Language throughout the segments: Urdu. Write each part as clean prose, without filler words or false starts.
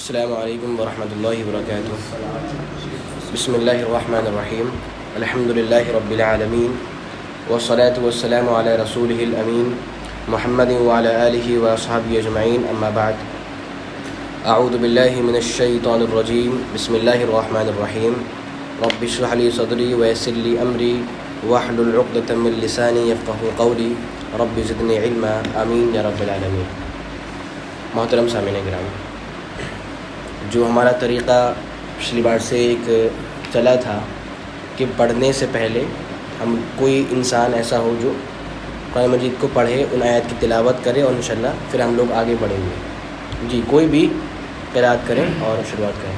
السلام علیکم ورحمۃ اللہ وبرکاتہ. بسم اللہ الرحمن الرحیم. الحمد للہ رب العالمین والصلاة والسلام علی رسولہ الامین محمد وعلی آلہ واصحابہ اجمعین. اما بعد. اعوذ باللہ من الشیطان الرجیم. بسم اللہ الرحمن الرحیم. رب اشرح لی صدری ویسر لی امری واحلل عقدۃ من لسانی یفقہوا قولی. رب زدنی علما. آمین یا رب العالمین. محترم سامعین کرام، جو ہمارا طریقہ پچھلی بار سے ایک چلا تھا کہ پڑھنے سے پہلے ہم کوئی انسان ایسا ہو جو قرآن مجید کو پڑھے، ان آیات کی تلاوت کرے اور انشاءاللہ پھر ہم لوگ آگے بڑھیں گے. جی، کوئی بھی قرأت کریں اور شروعات کریں.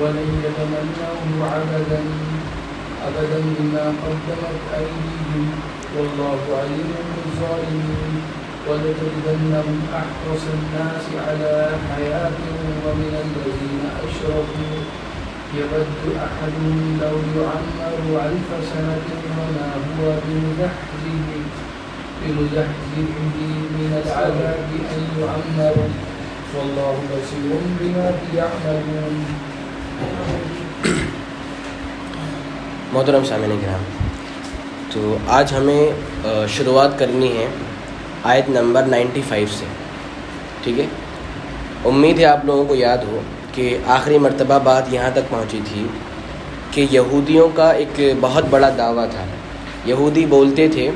وَلَن يَتَمَنَّوْهُ أَبَدًا بِمَا قَدَّمَتْ أَيْدِيهِمْ وَاللَّهُ عَلِيمٌ بِالظَّالِمِينَ. وَلَتَجِدَنَّهُمْ أَحْرَصَ النَّاسِ عَلَى حَيَاةٍ وَمِنَ الَّذِينَ أَشْرَكُوا يَوَدُّ أَحَدُهُمْ لَوْ يُعَمَّرُ أَلْفَ سَنَةٍ وَمَا هُوَ بِمُزَحْزِحِهِ مِنَ الْعَذَابِ أَن يُعَمَّرَ وَاللَّهُ بَصِيرٌ بِمَا يَعْمَلُونَ. محترم سامعین کرام، تو آج ہمیں شروعات کرنی ہے آیت نمبر 95 سے. ٹھیک ہے، امید ہے آپ لوگوں کو یاد ہو کہ آخری مرتبہ بات یہاں تک پہنچی تھی کہ یہودیوں کا ایک بہت بڑا دعویٰ تھا. یہودی بولتے تھے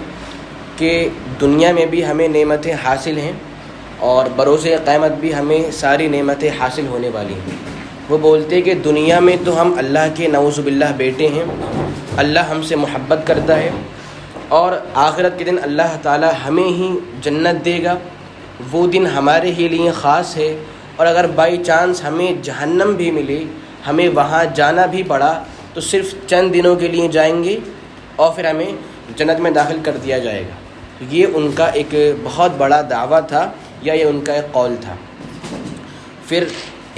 کہ دنیا میں بھی ہمیں نعمتیں حاصل ہیں اور بروز قیامت بھی ہمیں ساری نعمتیں حاصل ہونے والی ہیں. وہ بولتے کہ دنیا میں تو ہم اللہ کے نعوذ باللہ بیٹے ہیں، اللہ ہم سے محبت کرتا ہے، اور آخرت کے دن اللہ تعالی ہمیں ہی جنت دے گا. وہ دن ہمارے ہی لیے خاص ہے، اور اگر بائی چانس ہمیں جہنم بھی ملے، ہمیں وہاں جانا بھی پڑا تو صرف چند دنوں کے لیے جائیں گے اور پھر ہمیں جنت میں داخل کر دیا جائے گا. یہ ان کا ایک بہت بڑا دعویٰ تھا، یا یہ ان کا ایک قول تھا. پھر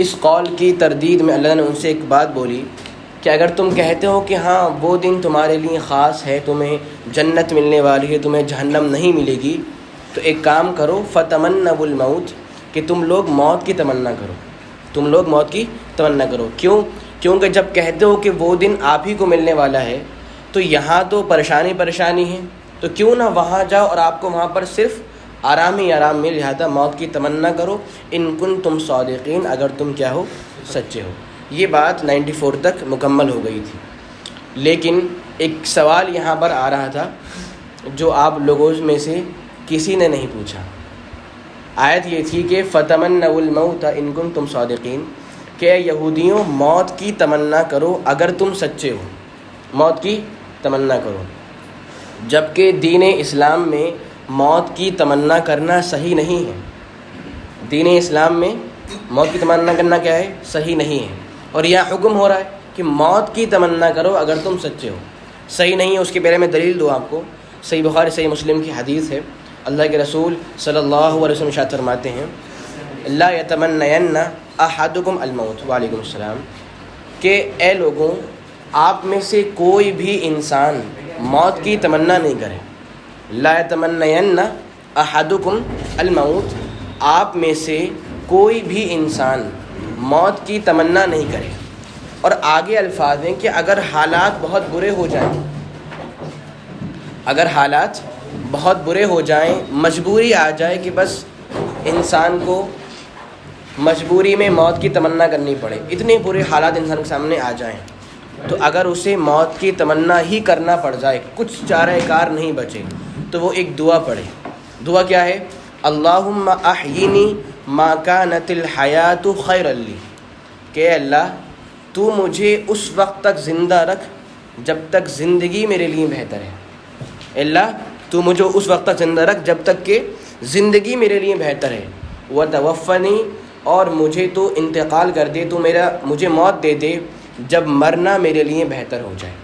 اس قول کی تردید میں اللہ نے ان سے ایک بات بولی کہ اگر تم کہتے ہو کہ ہاں وہ دن تمہارے لیے خاص ہے، تمہیں جنت ملنے والی ہے، تمہیں جہنم نہیں ملے گی، تو ایک کام کرو، فتمنوا الموت، کہ تم لوگ موت کی تمنا کرو. تم لوگ موت کی تمنا کرو. کیونکہ جب کہتے ہو کہ وہ دن آپ ہی کو ملنے والا ہے تو یہاں تو پریشانی ہے، تو کیوں نہ وہاں جاؤ اور آپ کو وہاں پر صرف آرام ہی آرام مل جاتا. موت کی تمنا کرو، ان کنتم صادقین، اگر تم کیا ہو، سچے ہو. یہ بات 94 تک مکمل ہو گئی تھی. لیکن ایک سوال یہاں پر آ رہا تھا جو آپ لوگوں میں سے کسی نے نہیں پوچھا. آیت یہ تھی کہ فَتَمَنَّوُا الْمَوْتَ إِن كُنتُمْ صَادِقِينَ، کہ یہودیوں موت کی تمنا کرو اگر تم سچے ہو. موت کی تمنا کرو، جبکہ دین اسلام میں موت کی تمنا کرنا صحیح نہیں ہے. دین اسلام میں موت کی تمنا کرنا کیا ہے؟ صحیح نہیں ہے. اور یہ حکم ہو رہا ہے کہ موت کی تمنا کرو اگر تم سچے ہو. صحیح نہیں ہے، اس کے بارے میں دلیل دو آپ کو. صحیح بخاری صحیح مسلم کی حدیث ہے. اللہ کے رسول صلی اللہ علیہ وسلم ارشاد فرماتے ہیں لا یتمنین احدکم الموت، وعلیکم السلام، کہ اے لوگوں، آپ میں سے کوئی بھی انسان موت کی تمنا نہیں کرے. لا یتمنین احدکم الموت، آپ میں سے کوئی بھی انسان موت کی تمنا نہیں کرے. اور آگے الفاظ ہیں کہ اگر حالات بہت برے ہو جائیں، اگر حالات بہت برے ہو جائیں، مجبوری آ جائے کہ بس انسان کو مجبوری میں موت کی تمنا کرنی پڑے، اتنے برے حالات انسان کے سامنے آ جائیں، تو اگر اسے موت کی تمنا ہی کرنا پڑ جائے، کچھ چارہ کار نہیں بچے، تو وہ ایک دعا پڑھے. دعا کیا ہے؟ اللہم احیینی ما کانت الحیات خیرا لی، کہ اللہ تو مجھے اس وقت تک زندہ رکھ جب تک زندگی میرے لیے بہتر ہے. اللہ تو مجھے اس وقت تک زندہ رکھ جب تک کہ زندگی میرے لیے بہتر ہے. وتوفنی، اور مجھے تو انتقال کر دے، تو مجھے موت دے دے جب مرنا میرے لیے بہتر ہو جائے.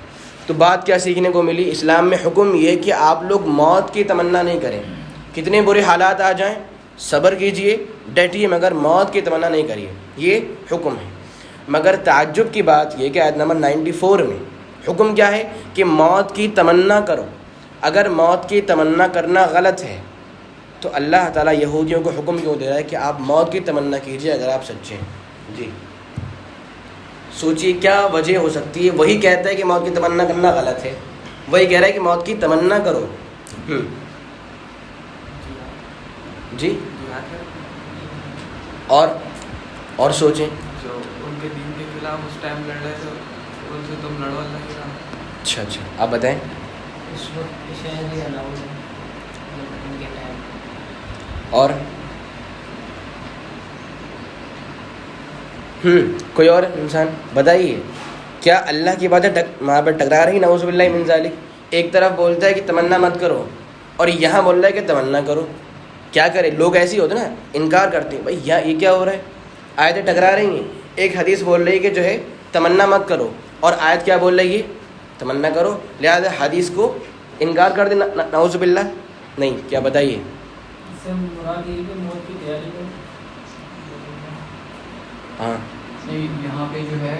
تو بات کیا سیکھنے کو ملی؟ اسلام میں حکم یہ کہ آپ لوگ موت کی تمنا نہیں کریں. کتنے برے حالات آ جائیں صبر کیجئے، ڈٹیے، مگر موت کی تمنا نہیں کریے. یہ حکم ہے. مگر تعجب کی بات یہ کہ آیت نمبر 94 میں حکم کیا ہے کہ موت کی تمنا کرو. اگر موت کی تمنا کرنا غلط ہے تو اللہ تعالیٰ یہودیوں کو حکم کیوں دے رہا ہے کہ آپ موت کی تمنا کیجیے اگر آپ سچے ہیں؟ جی سوچیے کیا وجہ ہو سکتی ہے. وہی کہتا ہے کہ موت کی تمنا کرنا غلط ہے, وہی کہہ رہا ہے کہ موت کی تمنا کرو. جی اور سوچیں جو ان کے دین کے خلاف اس ٹائم لڑ رہے تھے ان سے تم لڑو اللہ کے راہ. اچھا آپ بتائیں. اس وقت شاید یہ الاؤڈ ہے ان کے ٹائم. اور کوئی اور انسان بتائیے, کیا اللہ کی باتیں وہاں پر ٹکرا رہی؟ نعوذ باللہ من ذالک. ایک طرف بولتا ہے کہ تمنا مت کرو اور یہاں بول رہا ہے کہ تمنا کرو. کیا کرے؟ لوگ ایسے ہی ہوتے نا, انکار کرتے ہیں بھائی یہ کیا ہو رہا ہے. آیتیں ٹکرا رہی ہیں. ایک حدیث بول رہی ہے کہ جو ہے تمنا مت کرو, اور آیت کیا بول رہی ہے؟ تمنا کرو. لہذا حدیث کو انکار کر دیں نعوذ باللہ. نہیں, کیا بتائیے. اس سے مراد یہ کہ موت کی تیاری کرو. ہاں نہیں, یہاں پہ جو ہے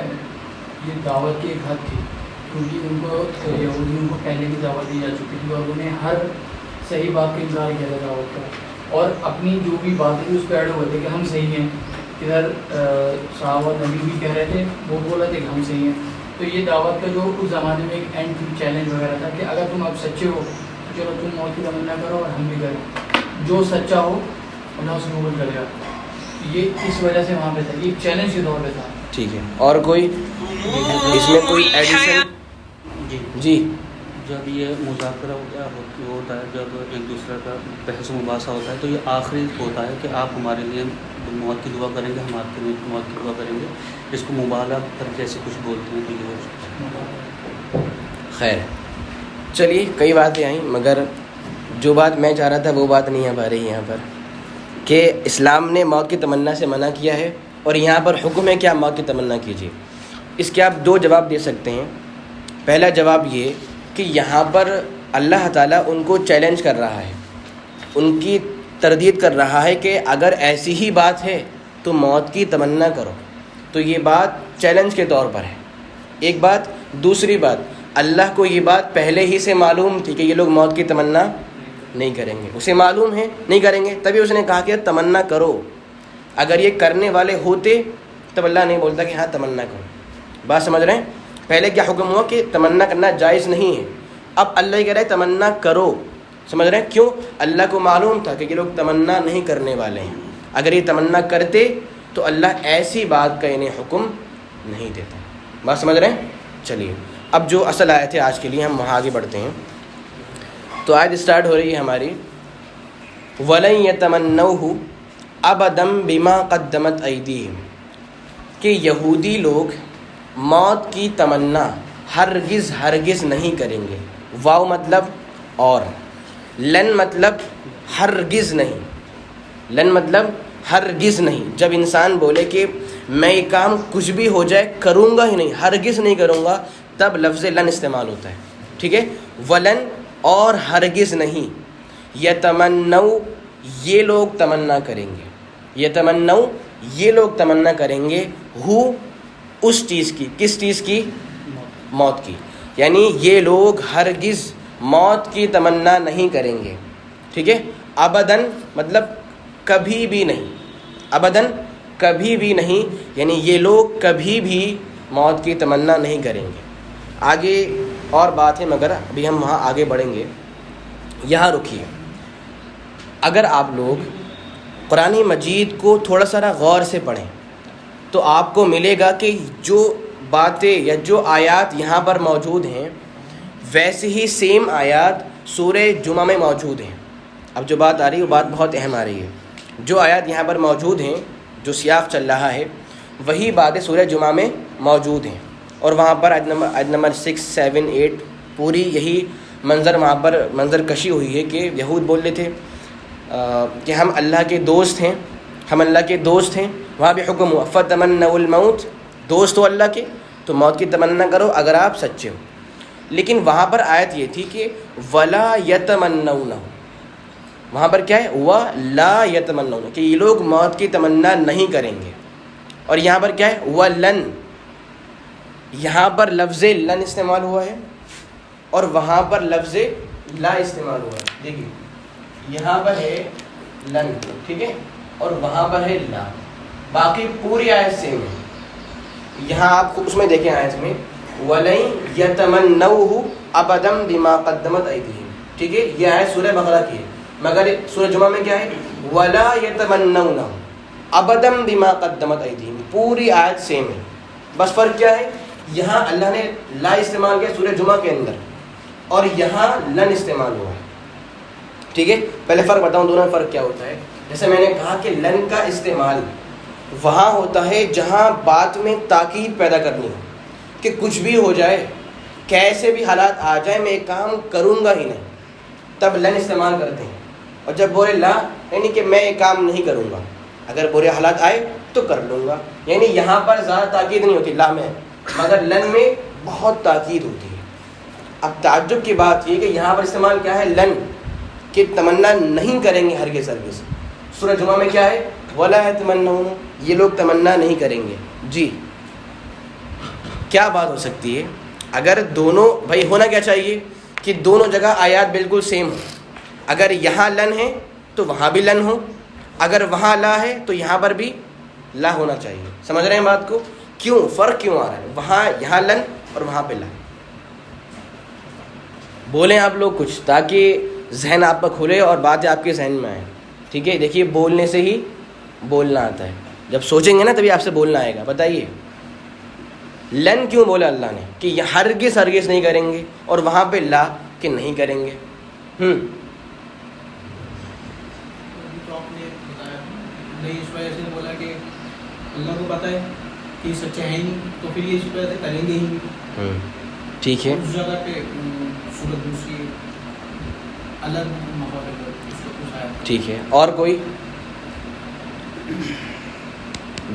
یہ دعوت کی ایک حد تھی, کیونکہ ان کو یہودیوں کو پہلے بھی دعوت دی جا چکی تھی اور انہوں نے ہر صحیح بات کا انکار کیا تھا دعوت کا, اور اپنی جو بھی باتیں تھی اس پہ ایڈ ہوئے تھے کہ ہم صحیح ہیں. ادھر صحابہ نبی بھی کہہ رہے تھے, وہ بول رہے تھے کہ ہم صحیح ہیں. تو یہ دعوت کا جو اس زمانے میں ایک اینڈ چیلنج وغیرہ تھا کہ اگر تم اب سچے ہو تو چلو تم موت کی تمنا کرو اور ہم بھی کریں. جو سچا ہو اللہ اس کو قبول کرے گا. یہ اس وجہ سے وہاں پہ تھا, یہ چیلنج کے طور پہ تھا. ٹھیک ہے. اور کوئی اس میں کوئی ایڈیشن؟ جی جب یہ مذاکرہ ہوتا ہے, جب ایک دوسرے کا بحث و مباحثہ ہوتا ہے, تو یہ آخری ہوتا ہے کہ آپ ہمارے لیے موت کی دعا کریں گے, ہم آپ کے لیے موت کی دعا کریں گے. اس کو مبالغہ کر جیسے کچھ بولتے ہیں تو یہ ہو سکتا ہے. خیر چلیے, کئی باتیں آئیں, مگر جو بات میں چاہ رہا تھا وہ بات نہیں آ پا رہی یہاں پر, کہ اسلام نے موت کی تمنا سے منع کیا ہے اور یہاں پر حکم ہے کہ آپ موت کی تمنا کیجیے. اس کے آپ دو جواب دے سکتے ہیں. پہلا جواب یہ کہ یہاں پر اللہ تعالیٰ ان کو چیلنج کر رہا ہے, ان کی تردید کر رہا ہے کہ اگر ایسی ہی بات ہے تو موت کی تمنا کرو. تو یہ بات چیلنج کے طور پر ہے, ایک بات. دوسری بات, اللہ کو یہ بات پہلے ہی سے معلوم تھی کہ یہ لوگ موت کی تمنا نہیں کریں گے. اسے معلوم ہے نہیں کریں گے, تبھی اس نے کہا کہ تمنا کرو. اگر یہ کرنے والے ہوتے تب اللہ نہیں بولتا کہ ہاں تمنا کرو. بات سمجھ رہے ہیں؟ پہلے کیا حکم ہوا کہ تمنا کرنا جائز نہیں ہے, اب اللہ یہ کہہ رہا ہے تمنا کرو. سمجھ رہے ہیں کیوں؟ اللہ کو معلوم تھا کہ یہ لوگ تمنا نہیں کرنے والے ہیں. اگر یہ تمنا کرتے تو اللہ ایسی بات کا انہیں حکم نہیں دیتا. بات سمجھ رہے ہیں؟ چلیے اب جو اصل آیت ہے آج کے لیے ہم وہاں آگے بڑھتے ہیں. تو آیت اسٹارٹ ہو رہی ہے ہماری وَلَن يَتَمَنَّوْهُ أَبَدًا بِمَا قَدَّمَتْ أَيْدِيهِمْ, کہ یہودی لوگ موت کی تمنا ہرگز نہیں کریں گے. واو مطلب اور, لن مطلب ہرگز نہیں. لن مطلب ہرگز نہیں. جب انسان بولے کہ میں یہ کام کچھ بھی ہو جائے کروں گا ہی نہیں, ہرگز نہیں کروں گا, تب لفظ لن استعمال ہوتا ہے. ٹھیک ہے, ولن اور ہرگز نہیں. یتمنو یہ لوگ تمنا کریں گے, یتمنو یہ لوگ تمنا کریں گے, ہو اس چیز کی, کس چیز کی؟ موت کی. یعنی یہ لوگ ہرگز موت کی تمنا نہیں کریں گے. ٹھیک ہے, ابداً مطلب کبھی بھی نہیں, ابداً کبھی بھی نہیں, یعنی یہ لوگ کبھی بھی موت کی تمنا نہیں کریں گے. آگے اور بات ہے مگر ابھی ہم وہاں آگے بڑھیں گے, یہاں رکیے. اگر آپ لوگ قرآن مجید کو تھوڑا سا غور سے پڑھیں تو آپ کو ملے گا کہ جو باتیں یا جو آیات یہاں پر موجود ہیں ویسے ہی سیم آیات سورہ جمعہ میں موجود ہیں. اب جو بات آ رہی ہے وہ بات بہت اہم آ رہی ہے. جو آیات یہاں پر موجود ہیں, جو سیاق چل رہا ہے, وہی باتیں سورہ جمعہ میں موجود ہیں. اور وہاں پر آیت نمبر 6, 7, 8 پوری یہی منظر وہاں پر منظر کشی ہوئی ہے کہ یہود بول رہے تھے کہ ہم اللہ کے دوست ہیں, ہم اللہ کے دوست ہیں. وہاں بھی حکم ہوا فَتَمَنَّوُا الْمَوْتِ, دوست ہو اللہ کے تو موت کی تمنا کرو اگر آپ سچے ہو. لیکن وہاں پر آیت یہ تھی کہ وَلَا يَتَمَنَّوْنَهُ, وہاں پر کیا ہے؟ وَلَا يَتَمَنَّوْنَهُ, کہ یہ لوگ موت کی تمنا نہیں کریں گے. اور یہاں پر کیا ہے؟ وَلَن, یہاں پر لفظ لن استعمال ہوا ہے اور وہاں پر لفظ لا استعمال ہوا ہے. دیکھیے یہاں پر ہے لن, ٹھیک ہے, اور وہاں پر ہے لا. باقی پوری آیت سیم ہے. یہاں آپ کو اس میں دیکھیں آیت میں وَلَن يَتَمَنَّوْهُ أَبَدًا بِمَا قَدَّمَتْ أَيْدِيهِمْ, ٹھیک ہے, یہ آیت سورہ بقرہ کی ہے, مگر سورہ جمعہ میں کیا ہے وَلَا يَتَمَنَّوْنَهُ أَبَدًا بِمَا قَدَّمَتْ أَيْدِيهِمْ. پوری آیت سیم ہے, بس فرق کیا ہے, یہاں اللہ نے لا استعمال کیا سورہ جمعہ کے اندر, اور یہاں لن استعمال ہوا ہے. ٹھیک ہے, پہلے فرق بتاؤں دونوں میں فرق کیا ہوتا ہے. جیسے میں نے کہا کہ لن کا استعمال وہاں ہوتا ہے جہاں بات میں تاکید پیدا کرنی ہو کہ کچھ بھی ہو جائے, کیسے بھی حالات آ جائے, میں ایک کام کروں گا ہی نہیں, تب لن استعمال کرتے ہیں. اور جب بولے لا یعنی کہ میں ایک کام نہیں کروں گا, اگر برے حالات آئے تو کر لوں گا. یعنی یہاں پر زیادہ تاکید نہیں ہوتی لا میں, مگر لن میں بہت تاکید ہوتی ہے. اب تعجب کی بات یہ کہ یہاں پر استعمال کیا ہے لن, کہ تمنا نہیں کریں گے ہرگز ہرگز. سورہ جمعہ میں کیا ہے وَلَا يَتَمَنَّوْنَ, یہ لوگ تمنا نہیں کریں گے. جی کیا بات ہو سکتی ہے اگر دونوں, بھائی ہونا کیا چاہیے کہ دونوں جگہ آیات بالکل سیم ہو. اگر یہاں لن ہے تو وہاں بھی لن ہو, اگر وہاں لا ہے تو یہاں پر بھی لا ہونا چاہیے. سمجھ رہے ہیں بات کو, کیوں فرق کیوں آ رہا ہے, وہاں یہاں لن اور وہاں پہ لا. بولیں آپ لوگ کچھ تاکہ ذہن آپ کا کھلے اور باتیں آپ کے ذہن میں آئیں. ٹھیک ہے, دیکھیے بولنے سے ہی بولنا آتا ہے, جب سوچیں گے نا تبھی آپ سے بولنا آئے گا. بتائیے لن کیوں بولا اللہ نے کہ یہ ہرگز ہرگز نہیں کریں گے, اور وہاں پہ لا کہ نہیں کریں گے. تو آپ نے بتایا نہیں, اس وجہ سے بولا کہ اللہ کو پتہ ہے کہ یہ سچے ہیں نہیں, تو پھر یہ اس وجہ سے کریں گے ہی نہیں. ٹھیک ہے, اس جگہ پہ سورت دوسری الگ مقام ہے. ٹھیک ہے, اور کوئی؟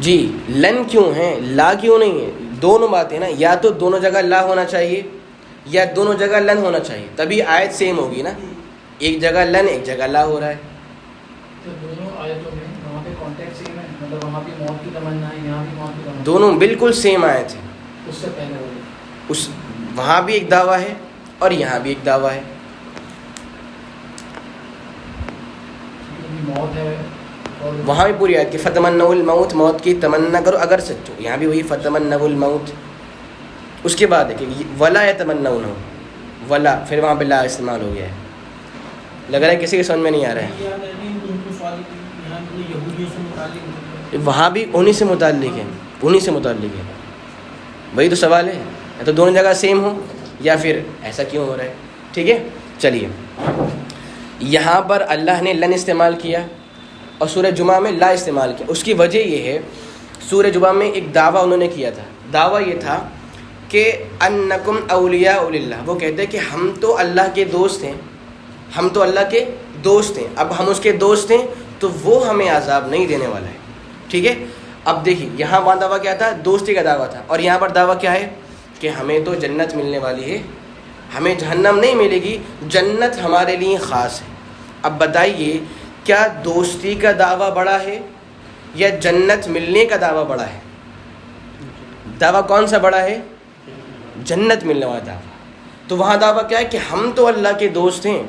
جی لن کیوں ہے لا کیوں نہیں ہے, دونوں باتیں نا, یا تو دونوں جگہ لا ہونا چاہیے یا دونوں جگہ لن ہونا چاہیے, تبھی آیت سیم ہوگی نا. ایک جگہ لن ایک جگہ لا ہو رہا ہے. تو دونوں آیتوں میں وہاں پہ کانٹیکٹ سیم ہے, مطلب وہاں پہ موت کی تمنا ہے, یہاں بھی موت کی تمنا, دونوں بالکل سیم آیت ہیں. اس سے پہلے ہوگی, اس وہاں بھی ایک دعویٰ ہے اور یہاں بھی ایک دعویٰ ہے. موت ہے, اور وہاں بھی پوری آیت کہ فتمنوا الموت, موت کی تمنا کرو اگر سچ ہو. یہاں بھی وہی فتمنوا الموت. اس کے بعد ہے کہ ولا یتمنونه, ولا پھر وہاں پہ لا استعمال ہو گیا ہے. لگ رہا ہے کسی کے سمجھ میں نہیں آ رہا ہے. وہاں بھی انہی سے متعلق ہے, انہی سے متعلق ہے. وہی تو سوال ہے, یا تو دونوں جگہ سیم ہو یا پھر ایسا کیوں ہو رہا ہے. ٹھیک ہے, چلیے یہاں پر اللہ نے لن استعمال کیا اور سورہ جمعہ میں لا استعمال کیا. اس کی وجہ یہ ہے, سورہ جمعہ میں ایک دعویٰ انہوں نے کیا تھا. دعویٰ یہ تھا کہ انکم اولیاء للہ, وہ کہتے ہیں کہ ہم تو اللہ کے دوست ہیں, ہم تو اللہ کے دوست ہیں. اب ہم اس کے دوست ہیں تو وہ ہمیں عذاب نہیں دینے والا ہے. ٹھیک ہے, اب دیکھیے یہاں وہاں دعویٰ کیا تھا, دوستی کا دعویٰ تھا, اور یہاں پر دعویٰ کیا ہے کہ ہمیں تو جنت ملنے والی ہے, ہمیں جہنم نہیں ملے گی, جنت ہمارے لیے خاص ہے. اب بتائیے کیا دوستی کا دعویٰ بڑا ہے یا جنت ملنے کا دعویٰ بڑا ہے؟ دعویٰ کون سا بڑا ہے؟ جنت ملنے والا دعویٰ. تو وہاں دعویٰ کیا ہے کہ ہم تو اللہ کے دوست ہیں.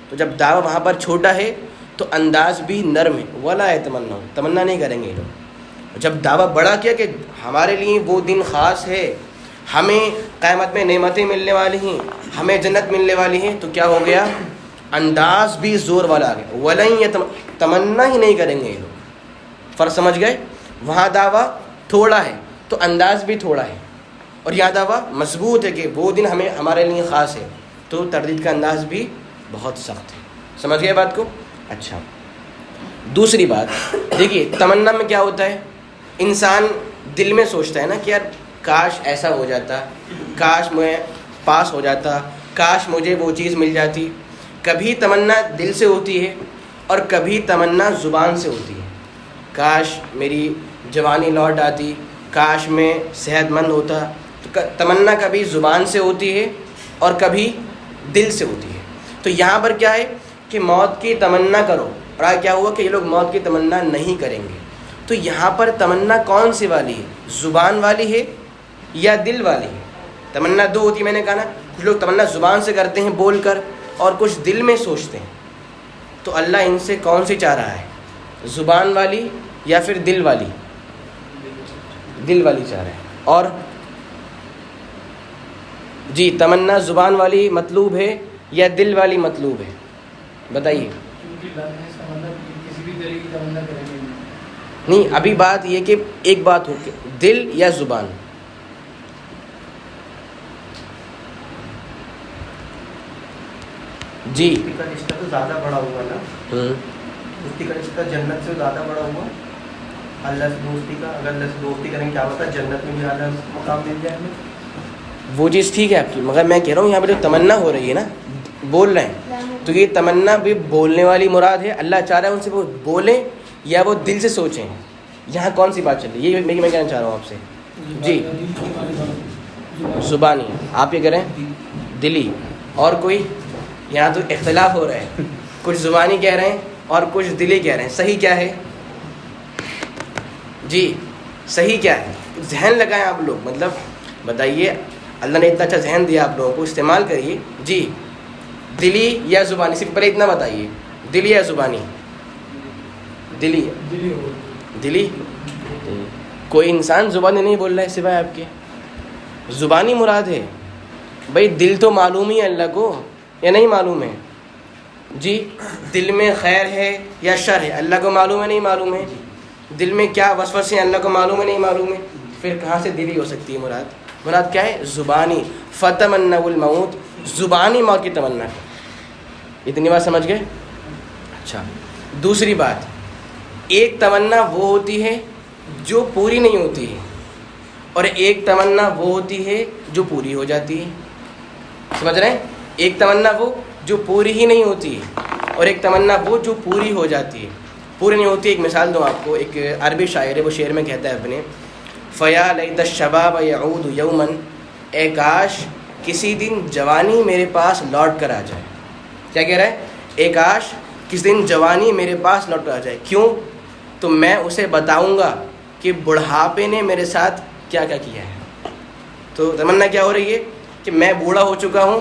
تو جب دعویٰ وہاں پر چھوٹا ہے تو انداز بھی نرم ہے, ولا یتمنون, تمنا نہیں کریں گے یہ لوگ. جب دعویٰ بڑا کیا کہ ہمارے لیے وہ دن خاص ہے, ہمیں قیامت میں نعمتیں ملنے والی ہیں, ہمیں جنت ملنے والی ہیں, تو کیا ہو گیا, انداز بھی زور والا آ گیا. ولن تمنا ہی نہیں کریں گے یہ لوگ. فرق سمجھ گئے؟ وہاں دعویٰ تھوڑا ہے تو انداز بھی تھوڑا ہے, اور یہاں دعویٰ مضبوط ہے کہ وہ دن ہمیں ہمارے لیے خاص ہے, تو تردید کا انداز بھی بہت سخت ہے. سمجھ گئے بات کو؟ اچھا, دوسری بات دیکھیے, تمنا میں کیا ہوتا ہے, انسان دل میں سوچتا ہے نا کہ یار کاش ایسا ہو جاتا, کاش میں پاس ہو جاتا, کاش مجھے وہ چیز مل جاتی. کبھی تمنا دل سے ہوتی ہے اور کبھی تمنا زبان سے ہوتی ہے. کاش میری جوانی لوٹ آتی, کاش میں صحت مند ہوتا. تو تمنا کبھی زبان سے ہوتی ہے اور کبھی دل سے ہوتی ہے. تو یہاں پر کیا ہے کہ موت کی تمنا کرو, اور آگے کیا ہوا کہ یہ لوگ موت کی تمنا نہیں کریں گے. تو یہاں پر تمنا کون سی والی ہے, زبان والی ہے یا دل والی ہے؟ تمنا دو ہوتی ہے, میں نے کہا نا, کچھ لوگ تمنا زبان سے کرتے ہیں بول کر, اور کچھ دل میں سوچتے ہیں. تو اللہ ان سے کون سی چاہ رہا ہے, زبان والی یا پھر دل والی؟ دل والی چاہ رہے ہیں. اور جی تمنا زبان والی مطلوب ہے یا دل والی مطلوب ہے؟ بتائیے. کیونکہ لن ہے اس کا مطلب کسی بھی طرح کی تمنا کریں گے نہیں, ابھی بات یہ کہ ایک بات ہو کہ دل یا زبان. جی دوستی کا رشتہ تو زیادہ بڑا ہوا نا, دوستی کا رشتہ جنت سے زیادہ بڑا ہوا. اللہ سے دوستی کا, اگر اللہ سے دوستی کریں کیا ہوتا ہے جنت میں بھی اعلیٰ مقام مل جائے ہمیں. وہ چیز ٹھیک ہے آپ کی, مگر میں کہہ رہا ہوں یہاں پہ جو تمنا ہو رہی ہے نا, بول رہے ہیں, تو یہ تمنا بھی بولنے والی مراد ہے, اللہ چاہ رہا ہے ان سے وہ بولیں یا وہ دل سے سوچیں؟ یہاں کون سی بات چل رہی ہے, یہ میں کہنا چاہ رہا ہوں آپ سے. جی زبانی, آپ یہ کریں دلی. اور کوئی؟ یہاں تو اختلاف ہو رہا ہے, کچھ زبانی کہہ رہے ہیں اور کچھ دلی کہہ رہے ہیں. صحیح کیا ہے؟ جی صحیح کیا ہے؟ ذہن لگائیں آپ لوگ, مطلب بتائیے, اللہ نے اتنا اچھا ذہن دیا آپ لوگوں کو, استعمال کریے. جی دلی یا زبانی؟ صرف پہلے اتنا بتائیے, دلی یا زبانی؟ دلی. دلی. کوئی انسان زبانی نہیں بول رہا ہے سوائے آپ کے, زبانی مراد ہے. بھائی دل تو معلوم ہی ہے اللہ کو یا نہیں معلوم ہے؟ جی دل میں خیر ہے یا شر ہے اللہ کو معلوم ہے نہیں معلوم ہے؟ دل میں کیا وسوسے ہیں اللہ کو معلوم ہے نہیں معلوم ہے؟ پھر کہاں سے دلی ہو سکتی ہے مراد؟ مراد کیا ہے؟ زبانی. فتمنوا الموت, زبانی موت کی تمنا. اتنی بات سمجھ گئے؟ اچھا, دوسری بات, ایک تمنا وہ ہوتی ہے جو پوری نہیں ہوتی ہے, اور ایک تمنا وہ ہوتی ہے جو پوری ہو جاتی ہے. سمجھ رہے ہیں؟ ایک تمنا وہ جو پوری ہی نہیں ہوتی ہے, اور ایک تمنا وہ جو پوری ہو جاتی ہے. پوری نہیں ہوتی, ایک مثال دوں آپ کو. ایک عربی شاعر ہے, وہ شعر میں کہتا ہے اپنے, فیا لیت الشباب یعود یوما, اے کاش کسی دن جوانی میرے پاس لوٹ کر آ جائے. کیا کہہ رہا ہے؟ اے کاش کس دن جوانی میرے پاس لوٹ کر آ جائے. کیوں؟ تو میں اسے بتاؤں گا کہ بڑھاپے نے میرے ساتھ کیا کیا کیا ہے. تو تمنا کیا ہو رہی ہے کہ میں بوڑھا ہو چکا ہوں,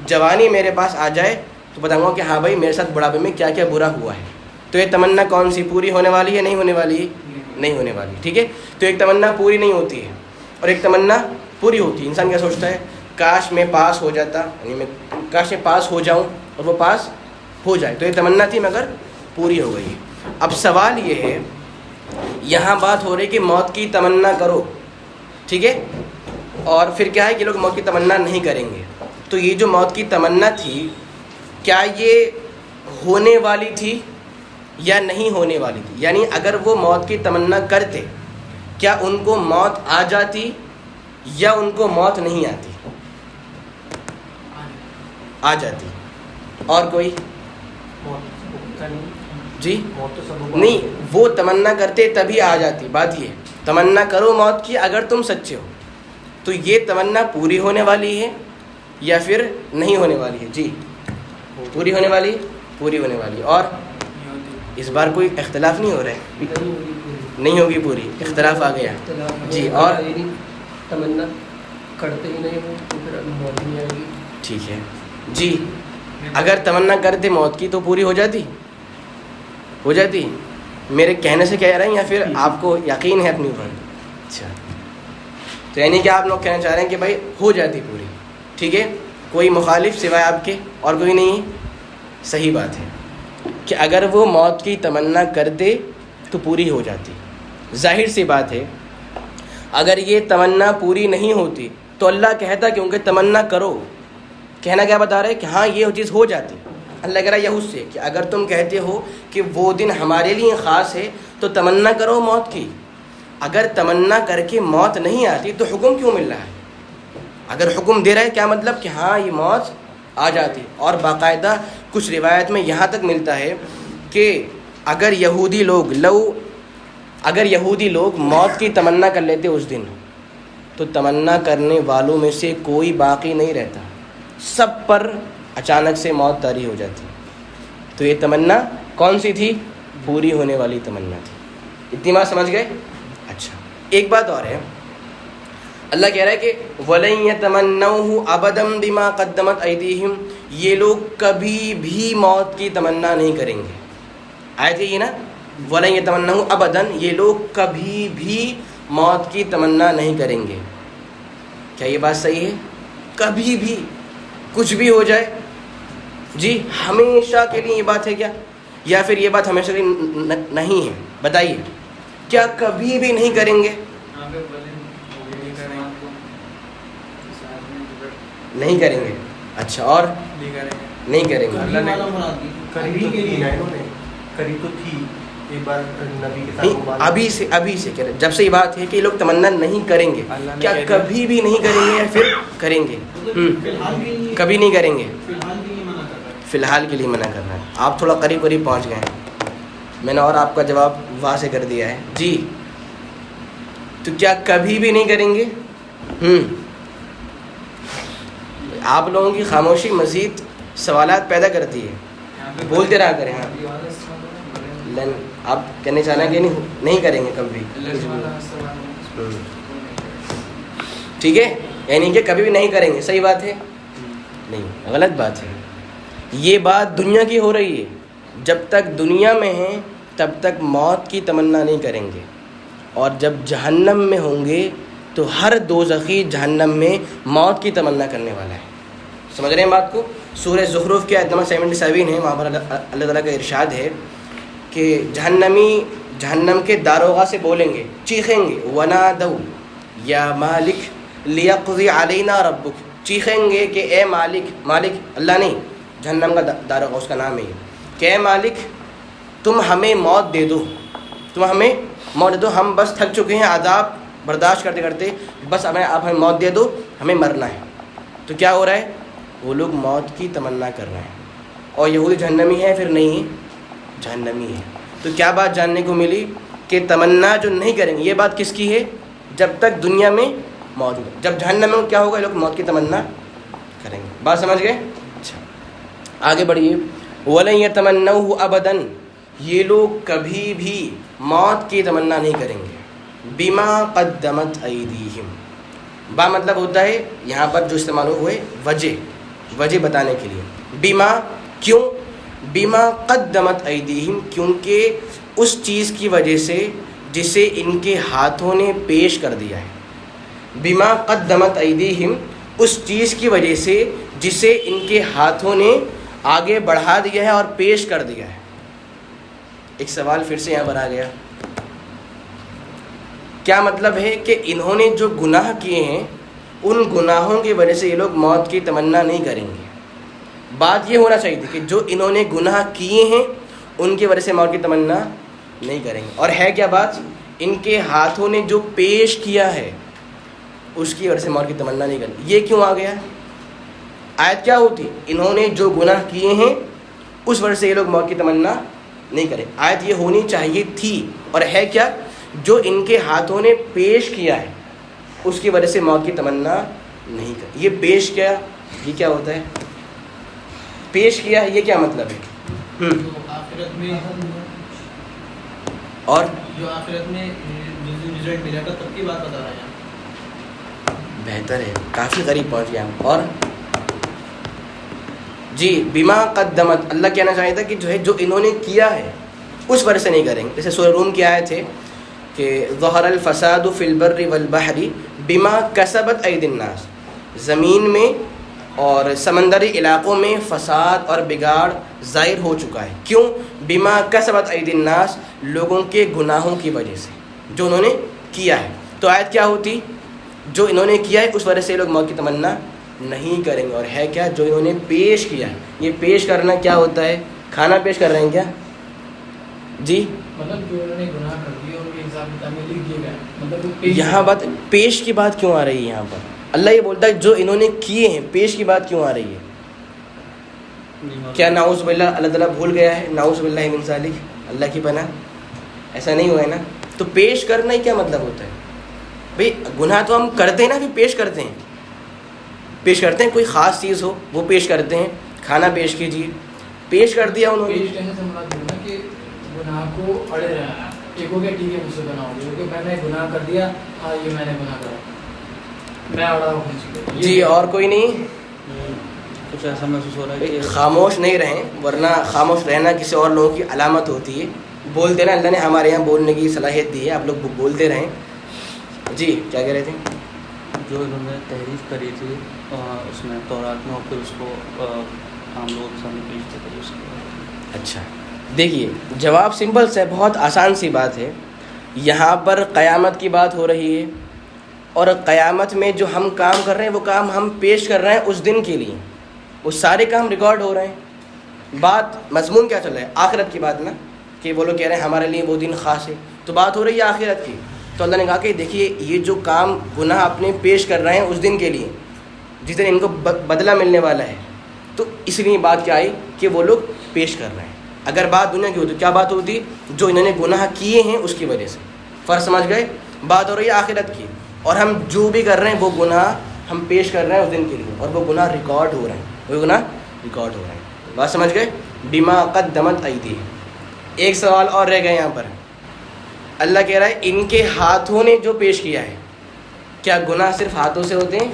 جوانی میرے پاس آ جائے تو بتاؤں گا کہ ہاں بھائی میرے ساتھ بڑھاپے میں کیا کیا برا ہوا ہے. تو یہ تمنا کون سی, پوری ہونے والی ہے نہیں ہونے والی؟ نہیں ہونے والی. ٹھیک ہے, تو ایک تمنا پوری نہیں ہوتی ہے اور ایک تمنا پوری ہوتی ہے. انسان کیا سوچتا ہے, کاش میں پاس ہو جاتا, یعنی میں کاش میں پاس ہو جاؤں اور وہ پاس ہو جائے. تو یہ تمنا تھی مگر پوری ہو گئی. اب سوال یہ ہے, یہاں بات ہو رہی کہ موت کی تمنا کرو, ٹھیک ہے, اور پھر کیا ہے کہ لوگ موت کی تمنا نہیں کریں گے. تو یہ جو موت کی تمنا تھی, کیا یہ ہونے والی تھی یا نہیں ہونے والی تھی؟ یعنی اگر وہ موت کی تمنا کرتے, کیا ان کو موت آ جاتی یا ان کو موت نہیں آتی؟ آ جاتی. اور کوئی؟ جی نہیں, وہ تمنا کرتے تبھی آ جاتی. بات یہ, تمنا کرو موت کی اگر تم سچے ہو, تو یہ تمنا پوری ہونے والی ہے یا پھر نہیں ہونے والی ہے؟ جی پوری ہونے والی, پوری ہونے والی. اور اس بار کوئی اختلاف نہیں ہو رہا ہے, نہیں ہوگی پوری, اختلاف آ گیا. جی اور تمنا کرتے ہی نہیں ہو تو پھر موت نہیں آئے گی. ٹھیک ہے. جی اگر تمنا کرتے موت کی تو پوری ہو جاتی, ہو جاتی. میرے کہنے سے کہہ رہے ہیں یا پھر آپ کو یقین ہے اپنی اوپر؟ اچھا, تو یعنی کہ آپ لوگ کہنا چاہ رہے ہیں کہ بھائی ہو جاتی پوری. ٹھیک ہے, کوئی مخالف سوائے آپ کے اور کوئی نہیں؟ صحیح بات ہے کہ اگر وہ موت کی تمنا کرتے تو پوری ہو جاتی. ظاہر سی بات ہے, اگر یہ تمنا پوری نہیں ہوتی تو اللہ کہتا کیونکہ تمنا کرو. کہنا کیا بتا رہے کہ ہاں یہ چیز ہو جاتی. اللہ کہہ رہا ہے یہود سے کہ اگر تم کہتے ہو کہ وہ دن ہمارے لیے خاص ہے تو تمنا کرو موت کی. اگر تمنا کر کے موت نہیں آتی تو حکم کیوں مل رہا ہے؟ اگر حکم دے رہا ہے کیا مطلب کہ ہاں یہ موت آ جاتی. اور باقاعدہ کچھ روایت میں یہاں تک ملتا ہے کہ اگر یہودی لوگ موت کی تمنا کر لیتے اس دن, تو تمنا کرنے والوں میں سے کوئی باقی نہیں رہتا, سب پر اچانک سے موت طاری ہو جاتی. تو یہ تمنا کون سی تھی؟ پوری ہونے والی تمنا تھی. اتنی بات سمجھ گئے؟ اچھا, ایک بات اور ہے, اللہ کہہ رہا ہے کہ وَلَن يَتَمَنَّوْهُ أَبَدًا بِمَا قَدَّمَتْ أَيْدِيهِمْ, یہ لوگ کبھی بھی موت کی تمنا نہیں کریں گے. آیت یہ نا وَلَن يَتَمَنَّهُ أَبَدًا، یہ لوگ کبھی بھی موت کی تمنا نہیں کریں گے. کیا یہ بات صحیح ہے؟ کبھی بھی کچھ بھی ہو جائے جی ہمیشہ کے لیے یہ بات ہے کیا، یا پھر یہ بات ہمیشہ کے لیے نہیں ہے؟ بتائیے، کیا کبھی بھی نہیں کریں گے؟ نہیں کریں گے. اچھا، اور نہیں کریں گے. اللہ نے قریب تو کی نا، انہوں نے قریب تو تھی ایک بار نبی کے ساتھ نہیں، ابھی سے کہہ رہے، جب سے یہ بات ہے کہ یہ لوگ تمنا نہیں کریں گے، کیا کبھی بھی نہیں کریں گے یا پھر کریں گے؟ کبھی نہیں کریں گے، فی الحال کے لیے منع کر رہا ہے. آپ تھوڑا قریب پہنچ گئے ہیں، میں نے اور آپ کا جواب واضح کر دیا ہے جی. تو کیا کبھی بھی نہیں کریں گے؟ آپ لوگوں کی خاموشی مزید سوالات پیدا کرتی ہے، بولتے رہا کریں. ہاں، آپ کہنے چاہنا کہ نہیں کریں گے کبھی، ٹھیک ہے، یعنی کہ کبھی بھی نہیں کریں گے. صحیح بات ہے؟ نہیں، غلط بات ہے. یہ بات دنیا کی ہو رہی ہے. جب تک دنیا میں ہیں تب تک موت کی تمنا نہیں کریں گے، اور جب جہنم میں ہوں گے تو ہر دوزخی جہنم میں موت کی تمنا کرنے والا ہے. سمجھ رہے ہیں بات کو؟ سورہ زخرف کے آیت نمبر 77 ہے، وہاں پر اللہ تعالیٰ کا ارشاد ہے کہ جہنمی جہنم کے داروغہ سے بولیں گے، چیخیں گے، وَنَادَوْا یا مالک لیقضی علینا ربک، چیخیں گے کہ اے مالک، مالک اللہ نہیں، جہنم کا داروغہ اس کا نام ہے، کہ اے مالک تم ہمیں موت دے دو، تم ہمیں موت دے دو، ہم بس تھک چکے ہیں عذاب برداشت کرتے کرتے، بس آپ ہمیں موت دے دو، ہمیں مرنا ہے. تو کیا ہو رہا ہے؟ وہ لوگ موت کی تمنا کر رہے ہیں. اور یہودی جہنمی ہے پھر نہیں جہنمی ہے. تو کیا بات جاننے کو ملی کہ تمنا جو نہیں کریں گے، یہ بات کس کی ہے؟ جب تک دنیا میں موجود ہے. جب جہنم میں کیا ہوگا؟ لوگ موت کی تمنا کریں گے. بات سمجھ گئے؟ اچھا، آگے بڑھیے. وَلَن يَتَمَنَّوْهُ أَبَدًا، یہ لوگ کبھی بھی موت کی تمنا نہیں کریں گے. بِمَا قَدَّمَتْ أَيْدِيهِمْ، با مطلب ہوتا ہے یہاں پر جو استعمال ہوئے وجہ بتانے کے لیے. بیما کیوں؟ بیما قدمت ایدیہم، کیونکہ اس چیز کی وجہ سے جسے ان کے ہاتھوں نے پیش کر دیا ہے. بیما قدمت ایدیہم، اس چیز کی وجہ سے جسے ان کے ہاتھوں نے آگے بڑھا دیا ہے اور پیش کر دیا ہے. ایک سوال پھر سے یہاں پر آ گیا، کیا مطلب ہے کہ انہوں نے جو گناہ کیے ہیں ان گناہوں کی وجہ سے یہ لوگ موت کی تمنا نہیں کریں گے. بات یہ ہونا چاہیے تھی کہ جو انہوں نے گناہ کیے ہیں ان کی وجہ سے موت کی تمنا نہیں کریں گے. اور ہے کیا بات؟ ان کے ہاتھوں نے جو پیش کیا ہے اس کی وجہ سے موت کی تمنا نہیں کریں گے. یہ کیوں آ گیا؟ آیت کیا ہوتی؟ انہوں نے جو گناہ کیے ہیں اس وجہ سے یہ لوگ موت کی تمنا نہیں کریں. آیت یہ ہونی چاہیے تھی. اور ہے کیا؟ جو ان کے ہاتھوں نے پیش کیا ہے اس کی وجہ سے موت کی تمنا نہیں کریں. یہ پیش کیا، یہ کیا ہوتا ہے؟ پیش کیا ہے، یہ کیا مطلب ہے؟ آخرت میں، اور جو آخرت میں رزلٹ ملے گا تب کی بات بتا رہے ہیں. بہتر ہے، کافی قریب پہنچ گیا ہم. اور جی بیما قدمت، اللہ کہنا چاہیے تھا کہ جو انہوں نے کیا ہے اس وجہ سے نہیں کریں گے. جیسے سورہ روم کی آیت ہے کہ ظہر الفساد فی البر والبحر بما کسبت ایدی الناس، زمین میں اور سمندری علاقوں میں فساد اور بگاڑ ظاہر ہو چکا ہے. کیوں؟ بما کسبت ایدی الناس، لوگوں کے گناہوں کی وجہ سے جو انہوں نے کیا ہے. تو آیت کیا ہوتی؟ جو انہوں نے کیا ہے اس وجہ سے لوگ موت کی تمنا نہیں کریں گے. اور ہے کیا؟ جو انہوں نے پیش کیا ہے. یہ پیش کرنا کیا ہوتا ہے؟ کھانا پیش کر رہے ہیں کیا جی؟ مطلب جو انہوں نے گناہ کر دیا ان کے حساب کتاب میں لکھ دیا گیا. مطلب یہاں بات پیش کی بات کیوں آ رہی ہے؟ یہاں پر اللہ یہ بولتا ہے جو انہوں نے کیے ہیں، پیش کی بات کیوں آ رہی ہے؟ کیا نعوذ باللہ اللہ تعالیٰ بھول گیا ہے؟ نعوذ باللہ من ذالک، اللہ کی پناہ، ایسا نہیں ہوا ہے نا. تو پیش کرنا ہی کیا مطلب ہوتا ہے؟ بھئی گناہ تو ہم کرتے ہیں نا، پھر پیش کرتے ہیں، پیش کرتے ہیں. کوئی خاص چیز ہو وہ پیش کرتے ہیں. کھانا پیش کیجیے، پیش کر دیا انہوں نے. پیش کرنے سے مراد ہے کہ گناہ کو اڑے رہنا. ایک ہو گیا ٹھیک ہے مجھ سے گناہ ہو گیا کہ میں نے گناہ کر دیا، ہاں یہ میں نے گناہ کرا، میں اڑا ہوں جی. اور کوئی نہیں؟ کچھ ایسا محسوس ہو رہا ہے کہ خاموش نہیں رہیں، ورنہ خاموش رہنا کسی اور لوگوں کی علامت ہوتی ہے. بولتے رہیں, اللہ نے ہمارے یہاں بولنے کی صلاحیت دی ہے, آپ لوگ بولتے رہیں. جی کیا کہہ رہے تھے؟ جو انہوں نے تحریف کری تھی اس میں تورات میں, اور پھر اس کو عام لوگوں کے سامنے پیش کرتے اس کے. اچھا دیکھیے جواب سمپل سے, بہت آسان سی بات ہے. یہاں پر قیامت کی بات ہو رہی ہے, اور قیامت میں جو ہم کام کر رہے ہیں وہ کام ہم پیش کر رہے ہیں اس دن کے لیے, وہ سارے کام ریکارڈ ہو رہے ہیں. بات مضمون کیا چل رہا ہے؟ آخرت کی بات نا, کہ وہ لوگ کہہ رہے ہیں ہمارے لیے وہ دن خاص ہے, تو بات ہو رہی ہے آخرت کی. تو اللہ نے کہا کہ دیکھیے یہ جو کام گناہ اپنے پیش کر رہے ہیں اس دن کے لیے جس دن ان کو بدلہ ملنے والا ہے, تو اس لیے بات کیا آئی کہ وہ لوگ پیش کر رہے ہیں. اگر بات دنیا کی ہوتی کیا بات ہوتی؟ جو انہوں نے گناہ کیے ہیں اس کی وجہ سے. فرض سمجھ گئے؟ بات ہو رہی ہے آخرت کی, اور ہم جو بھی کر رہے ہیں وہ گناہ ہم پیش کر رہے ہیں اس دن کے لیے, اور وہ گناہ ریکارڈ ہو رہے ہیں, وہ گناہ ریکارڈ ہو رہے ہیں. بات سمجھ گئے؟ بما قدمت ایدیہم. ایک سوال اور رہ گئے یہاں پر. اللہ کہہ رہا ہے ان کے ہاتھوں نے جو پیش کیا ہے. کیا گناہ صرف ہاتھوں سے ہوتے ہیں؟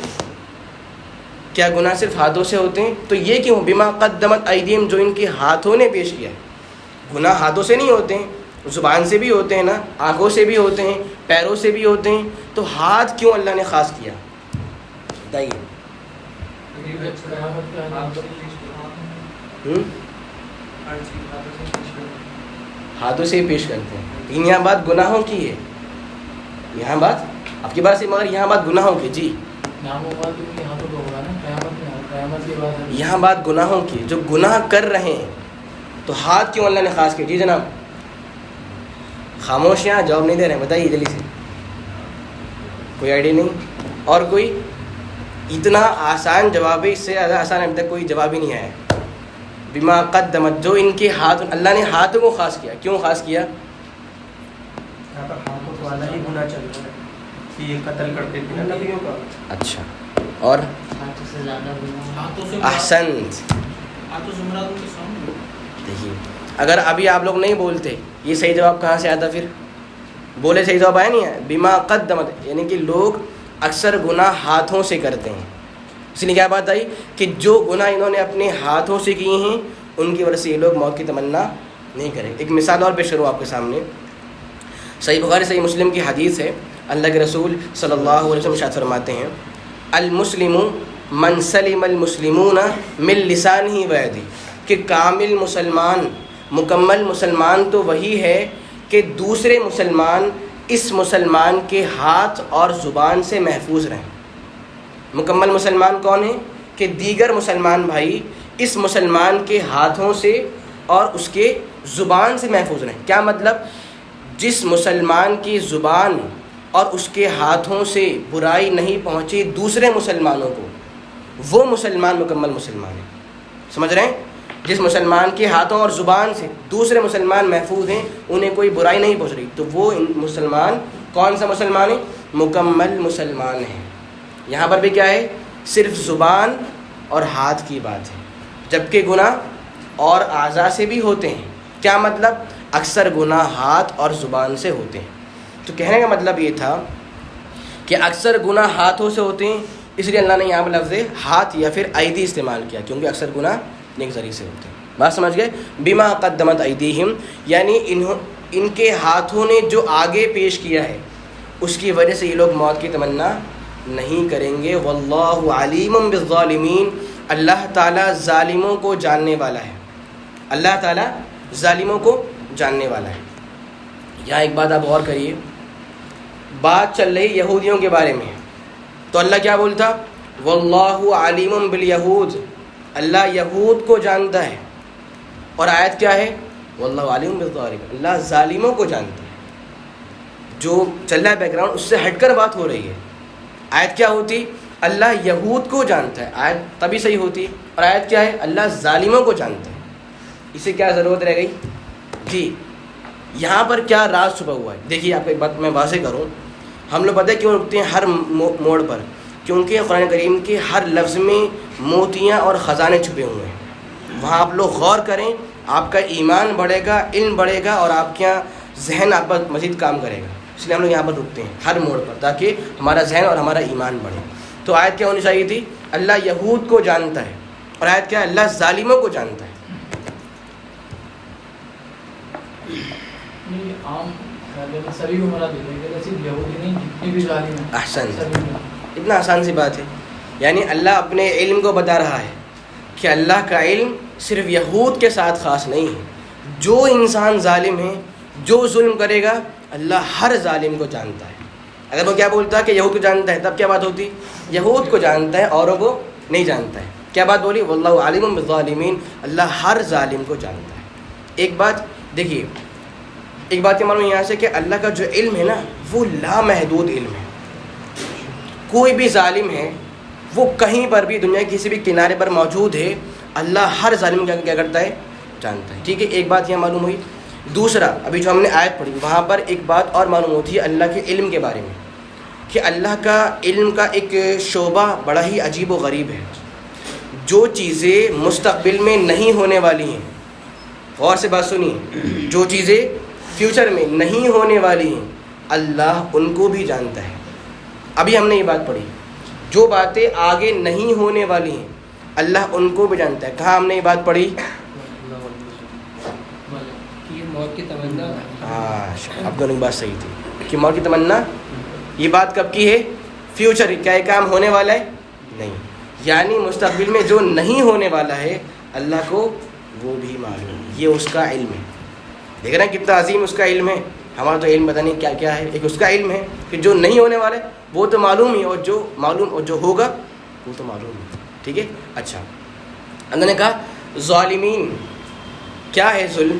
کیا گناہ صرف ہاتھوں سے ہوتے ہیں؟ تو یہ کیوں بما قدمت ایدیہم, جو ان کے ہاتھوں نے پیش کیا ہے. گناہ ہاتھوں سے نہیں ہوتے ہیں, زبان سے بھی ہوتے ہیں نا, آنکھوں سے بھی ہوتے ہیں, پیروں سے بھی ہوتے ہیں, تو ہاتھ کیوں اللہ نے خاص کیا؟ بتائیے. ہاتھوں سے ہی پیش کرتے ہیں, لیکن یہاں بات گناہوں کی ہے. یہاں بات آپ کی بات سے, مگر یہاں بات گناہوں کی. جی یہاں بات گناہوں کی, جو گناہ کر رہے ہیں تو ہاتھ کیوں اللہ نے خاص کیا؟ جی جناب خاموش, یہاں جواب نہیں دے رہے ہیں, بتائیے جلدی سے. کوئی آئیڈیا نہیں؟ اور کوئی؟ اتنا آسان جواب ہے, اس سے زیادہ آسان ابھی تک کوئی جواب ہی نہیں آیا. بما قدمت, جو ان کے ہاتھ, اللہ نے ہاتھوں کو خاص کیا. کیوں خاص کیا؟ یہاں پر ہاتھوں والا ہی گناہ چل رہا ہے کہ یہ قتل کرتے تھے نا نبیوں کا. اچھا, اور ہاتھوں سے زیادہ گناہ. ہاتھوں سے احسنت. ہاتھوں سے مراد ان کے سامنے. دیکھیے اگر ابھی آپ لوگ نہیں بولتے یہ صحیح جواب کہاں سے آتا؟ پھر بولے صحیح جواب آیا نہیں ہے. بما قدمت, یعنی کہ لوگ اکثر گناہ ہاتھوں سے کرتے ہیں. اس لیے کیا بات آئی کہ جو گناہ انہوں نے اپنے ہاتھوں سے کیے ہیں ان کی وجہ سے یہ لوگ موت کی تمنا نہیں کریں. ایک مثال اور پیش کروں آپ کے سامنے. صحیح بخاری صحیح مسلم کی حدیث ہے, اللہ کے رسول صلی اللہ علیہ وسلم ارشاد فرماتے ہیں المسلم من سلم المسلمون من لسانہ و یدہ, کہ کامل مسلمان, مکمل مسلمان تو وہی ہے کہ دوسرے مسلمان اس مسلمان کے ہاتھ اور زبان سے محفوظ رہیں. مکمل مسلمان کون ہے؟ کہ دیگر مسلمان بھائی اس مسلمان کے ہاتھوں سے اور اس کے زبان سے محفوظ رہیں. کیا مطلب؟ جس مسلمان کی زبان اور اس کے ہاتھوں سے برائی نہیں پہنچی دوسرے مسلمانوں کو, وہ مسلمان مکمل مسلمان ہے. سمجھ رہے ہیں؟ جس مسلمان کے ہاتھوں اور زبان سے دوسرے مسلمان محفوظ ہیں, انہیں کوئی برائی نہیں پہنچ رہی, تو وہ مسلمان کون سا مسلمان ہے؟ مکمل مسلمان ہے. یہاں پر بھی کیا ہے؟ صرف زبان اور ہاتھ کی بات ہے, جبکہ گناہ اور اعضاء سے بھی ہوتے ہیں. کیا مطلب؟ اکثر گناہ ہاتھ اور زبان سے ہوتے ہیں. تو کہنے کا مطلب یہ تھا کہ اکثر گناہ ہاتھوں سے ہوتے ہیں, اس لیے اللہ نے یہاں پر لفظ ہاتھ یا پھر ایدی استعمال کیا, کیونکہ اکثر گناہ نیک ذریعے سے ہوتے ہیں. بات سمجھ گئے؟ بما قدمت ایدیہم, یعنی ان کے ہاتھوں نے جو آگے پیش کیا ہے اس کی وجہ سے یہ لوگ موت کی تمنا نہیں کریں گے. واللہ علیم بالظالمین, اللہ تعالیٰ ظالموں کو جاننے والا ہے. اللہ تعالیٰ ظالموں کو جاننے والا ہے. یہاں ایک بات آپ غور کریے, بات چل رہی یہودیوں کے بارے میں, تو اللہ کیا بولتا؟ واللہ علیم بالیہود, اللہ یہود کو جانتا ہے. اور آیت کیا ہے؟ واللہ علیم بالظالمین, اللہ ظالموں کو جانتا ہے. جو چل رہا ہے بیک گراؤنڈ اس سے ہٹ کر بات ہو رہی ہے. آیت کیا ہوتی؟ اللہ یہود کو جانتا ہے, آیت تبھی صحیح ہوتی. اور آیت کیا ہے؟ اللہ ظالموں کو جانتا ہے. اسے کیا ضرورت رہ گئی؟ جی یہاں پر کیا راز چھپا ہوا ہے؟ دیکھیے آپ کو ایک بات میں واضح کروں, ہم لوگ پتہ ہے کیوں رکتے ہیں ہر موڑ پر؟ کیونکہ قرآن کریم کے ہر لفظ میں موتیاں اور خزانے چھپے ہوئے ہیں. وہاں آپ لوگ غور کریں, آپ کا ایمان بڑھے گا, علم بڑھے گا, اور آپ کے یہاں ذہن آپ پر مزید کام کرے گا. اس لیے ہم لوگ یہاں پر رکتے ہیں ہر موڑ پر, تاکہ ہمارا ذہن اور ہمارا ایمان بڑھے. تو آیت کیا ہونی چاہیے تھی؟ اللہ یہود کو جانتا ہے. اور آیت کیا ہے؟ اللہ ظالموں کو جانتا ہے. نہیں عام لیکن سبھی کو مراد دیتے ہیں کہ صرف یہودی نہیں جتنے بھی ظالم ہیں احسن، سبھی کو۔ اتنا آسان سی بات ہے. یعنی اللہ اپنے علم کو بتا رہا ہے کہ اللہ کا علم صرف یہود کے ساتھ خاص نہیں ہے. جو انسان ظالم ہے، جو ظلم کرے گا، اللہ ہر ظالم کو جانتا ہے. اگر وہ کیا بولتا ہے کہ یہود کو جانتا ہے، تب کیا بات ہوتی؟ یہود کو جانتا ہے، اوروں کو نہیں جانتا ہے. کیا بات بولی؟ واللہ عالم بالظالمین، اللہ ہر ظالم کو جانتا ہے. ایک بات دیکھیے، ایک بات یہ معلوم یہاں سے کہ اللہ کا جو علم ہے نا وہ لامحدود علم ہے. کوئی بھی ظالم ہے وہ کہیں پر بھی دنیا کے کسی بھی کنارے پر موجود ہے، اللہ ہر ظالم کو کیا کرتا ہے؟ جانتا ہے. ٹھیک ہے، ایک بات یہاں معلوم ہوئی. دوسرا، ابھی جو ہم نے آیت پڑھی وہاں پر ایک بات اور معلوم ہوتی ہے اللہ کے علم کے بارے میں، کہ اللہ کا علم کا ایک شعبہ بڑا ہی عجیب و غریب ہے. جو چیزیں مستقبل میں نہیں ہونے والی ہیں، غور سے بات سنیے، جو چیزیں فیوچر میں نہیں ہونے والی ہیں اللہ ان کو بھی جانتا ہے. ابھی ہم نے یہ بات پڑھی، جو باتیں آگے نہیں ہونے والی ہیں اللہ ان کو بھی جانتا ہے. کہاں ہم نے یہ بات پڑھی؟ کہ موت کی تمنا ہاں، اب دونوں کی بات صحیح تھی کہ موت کی تمنا. یہ بات کب کی ہے؟ فیوچر. کیا یہ کام ہونے والا ہے؟ نہیں. یعنی مستقبل میں جو نہیں ہونے والا ہے اللہ کو وہ بھی معلوم ہے. یہ اس کا علم ہے. دیکھ رہے ہیں کتنا عظیم اس کا علم ہے. ہمارا تو علم پتہ نہیں کیا کیا ہے. ایک اس کا علم ہے کہ جو نہیں ہونے والا ہے وہ تو معلوم ہی، اور جو معلوم اور جو ہوگا وہ تو معلوم ہی. ٹھیک ہے. اچھا، اللہ نے کہا ظالمین. کیا ہے ظلم؟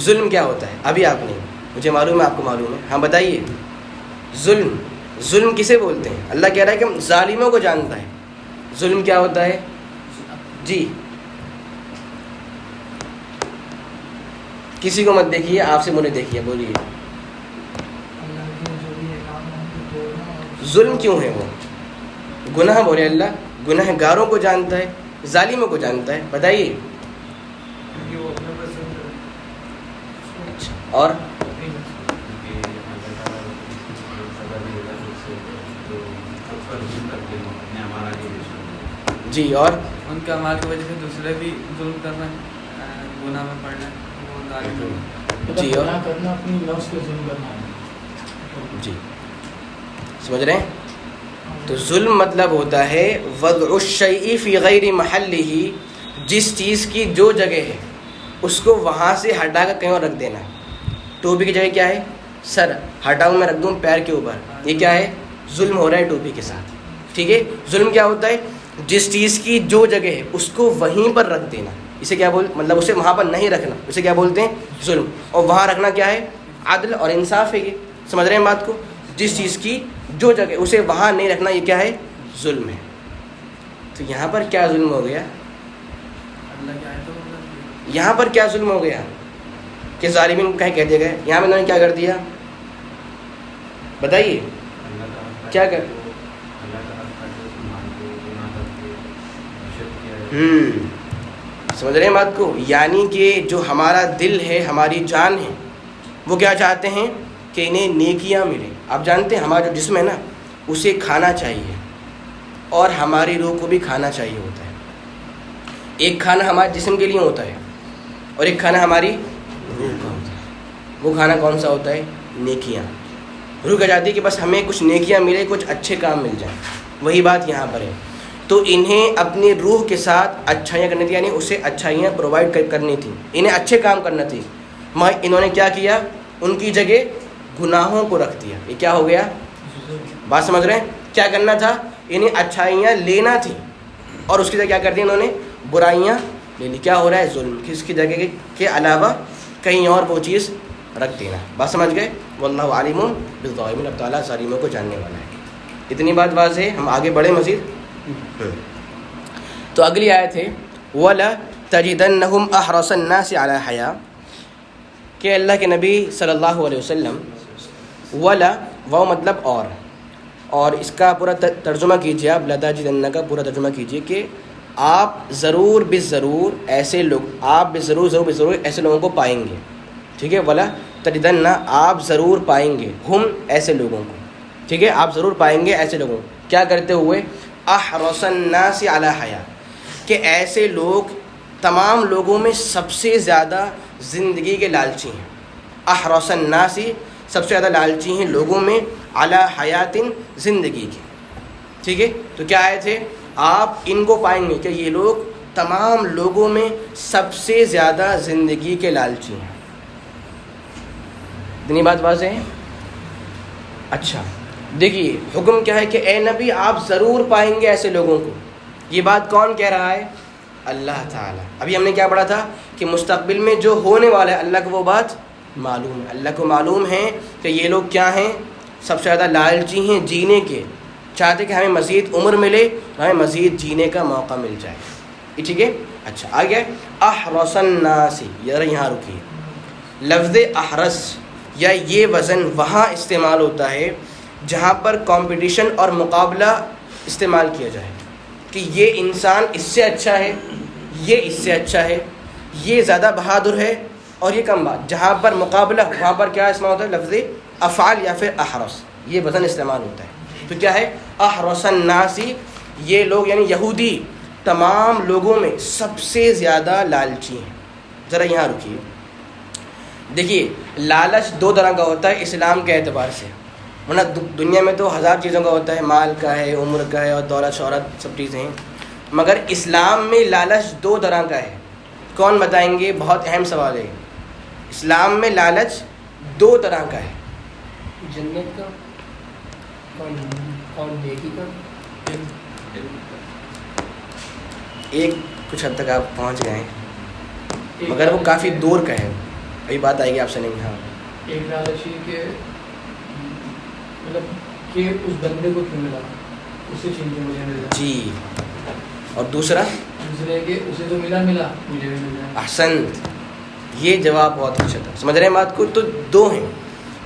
ظلم کیا ہوتا ہے؟ ابھی آپ نے، مجھے معلوم ہے آپ کو معلوم ہے. ہاں بتائیے، ظلم کسے بولتے ہیں؟ اللہ کہہ رہا ہے کہ ظالموں کو جانتا ہے. ظلم کیا ہوتا ہے؟ جی کسی کو مت دیکھیے، آپ سے مجھے دیکھیے، بولیے ظلم کیوں ہے؟ وہ گناہ بولے اللہ، گناہ گاروں کو جانتا ہے، ظالموں کو جانتا ہے. بتائیے. اچھا، اور جی، اور ان کے اعمال کی وجہ سے دوسرے بھی ظلم کرنا، گناہ میں پڑنا، وہ ظالم ہونا. جی، اور گناہ کرنا اپنی نفس پہ ظلم کرنا ہے. جی سمجھ رہے ہیں؟ تو ظلم مطلب ہوتا ہے وضع الشیء فی غیر محلہ، جس چیز کی جو جگہ ہے اس کو وہاں سے ہٹا کر کہیں اور رکھ دینا. ٹوپی کی جگہ کیا ہے؟ سر ہٹاؤں میں رکھ دوں پیر کے اوپر، یہ کیا ہے؟ ظلم ہو رہا ہے ٹوپی کے ساتھ. ٹھیک ہے. ظلم کیا ہوتا ہے؟ جس چیز کی جو جگہ ہے اس کو وہیں پر رکھ دینا. اسے کیا مطلب اسے وہاں پر نہیں رکھنا، اسے کیا بولتے ہیں؟ ظلم. اور وہاں رکھنا کیا ہے؟ عدل اور انصاف ہے. یہ سمجھ رہے ہیں بات کو؟ جس چیز کی جو جگہ اسے وہاں نہیں رکھنا، یہ کیا ہے؟ ظلم ہے. تو یہاں پر کیا ظلم ہو گیا؟ اللہ کی آیتوں کو یہاں پر کیا ظلم ہو گیا کہ ظالمین کو کہہ دیا گیا؟ یہاں میں انہوں نے کیا کر دیا؟ بتائیے کیا کر سمجھ رہے ہیں بات کو؟ یعنی کہ جو ہمارا دل ہے، ہماری جان ہے، وہ کیا چاہتے ہیں کہ انہیں نیکیاں ملیں. آپ جانتے ہیں ہمارا جو جسم ہے نا اسے کھانا چاہیے، اور ہماری روح کو بھی کھانا چاہیے ہوتا ہے. ایک کھانا ہمارے جسم کے لیے ہوتا ہے اور ایک کھانا ہماری روح کا ہوتا ہے. وہ کھانا کون سا ہوتا ہے؟ نیکیاں. روح کہہ جاتی ہے کہ بس ہمیں کچھ نیکیاں ملے، کچھ اچھے کام مل جائیں. وہی بات یہاں پر ہے. تو انہیں اپنی روح کے ساتھ اچھائیاں کرنی تھی، یعنی اسے اچھائیاں پرووائڈ کرنی تھی، انہیں اچھے کام کرنا تھی. مگر انہوں نے کیا کیا؟ ان کی جگہ گناہوں کو رکھ دیا. یہ کیا ہو گیا؟ بات سمجھ رہے ہیں؟ کیا کرنا تھا؟ انہیں اچھائیاں لینا تھی اور اس کی جگہ کیا کر دیا انہوں نے؟ برائیاں لے لی. کیا ہو رہا ہے؟ ظلم. کس کی جگہ کے علاوہ کہیں اور وہ چیز رکھ دینا. بات سمجھ گئے؟ واللہ عالم بالظالمین. اب تعالیٰ ظالموں کو جاننے والا ہے. اتنی بات واضح ہے. ہم آگے بڑھیں مزید. تو اگلی آیت ہے وَلَتَجِدَنَّهُمْ أَحْرَصَ النَّاسِ عَلَىٰ حَيَاءٍ، کہ اللہ کے نبی صلی اللہ علیہ وسلم، ولا وہ مطلب اور اس کا پورا ترجمہ کیجیے. آپ لَتَجِدَنَّ کا پورا ترجمہ کیجیے کہ آپ ضرور بضرور ایسے لوگ، آپ ضرور ایسے لوگوں کو پائیں گے. ٹھیک ہے. ولا تجدن، آپ ضرور پائیں گے، ہم ایسے لوگوں کو. ٹھیک ہے. آپ ضرور پائیں گے ایسے لوگوں کو. کیا کرتے ہوئے؟ احرص الناس علی حیا، کہ ایسے لوگ تمام لوگوں میں سب سے زیادہ زندگی کے لالچی ہیں. احرص الناس سب سے زیادہ لالچی ہیں لوگوں میں علی حیات زندگی کی. ٹھیک ہے, تو کیا آئے تھے, آپ ان کو پائیں گے کہ یہ لوگ تمام لوگوں میں سب سے زیادہ زندگی کے لالچی ہیں. اتنی بات واضح ہے. اچھا دیکھیے حکم کیا ہے کہ اے نبی آپ ضرور پائیں گے ایسے لوگوں کو. یہ بات کون کہہ رہا ہے؟ اللہ تعالیٰ. ابھی ہم نے کیا پڑھا تھا کہ مستقبل میں جو ہونے والا ہے اللہ کو وہ بات معلوم ہے. اللہ کو معلوم ہے کہ یہ لوگ کیا ہیں, سب سے زیادہ لالچی ہیں جینے کے, چاہتے کہ ہمیں مزید عمر ملے, ہمیں مزید جینے کا موقع مل جائے. ٹھیک ہے. اچھا آگے احرص الناس, ذرا یہاں رکیے. لفظ احرص یا یہ وزن وہاں استعمال ہوتا ہے جہاں پر کمپٹیشن اور مقابلہ استعمال کیا جائے کہ یہ انسان اس سے اچھا ہے, یہ اس سے اچھا ہے, یہ زیادہ بہادر ہے اور یہ کم بات. جہاں پر مقابلہ وہاں پر کیا استعمال ہوتا ہے؟ لفظ افعال یا پھر احرص, یہ وزن استعمال ہوتا ہے. تو کیا ہے احرص الناس, یہ لوگ یعنی یہودی تمام لوگوں میں سب سے زیادہ لالچی ہیں. ذرا یہاں رکیے. دیکھیے لالچ دو طرح کا ہوتا ہے اسلام کے اعتبار سے, ورنہ دنیا میں تو ہزار چیزوں کا ہوتا ہے, مال کا ہے, عمر کا ہے اور دولت شہرت سب چیزیں ہیں, مگر اسلام میں لالچ دو طرح کا ہے. کون بتائیں گے؟ بہت اہم سوال ہے. اسلام میں لالچ دو طرح کا ہے. جنت کا اور نیکی کا. ایک کچھ حد تک آپ پہنچ گئے ہیں مگر وہ کافی دور کا ہے, ابھی بات آئے گی آپ سے. نہیں ہاں ایک لالچ یہ کہ مطلب کہ اس بندے کو کیوں ملا, اسے چھین کے مجھے مل جائے. جی, اور دوسرا کہ اسے تو ملا مجھے بھی مل جائے. احسنت, یہ جواب بہت اچھا تھا. سمجھ رہے ہیں بات کو؟ تو دو ہیں,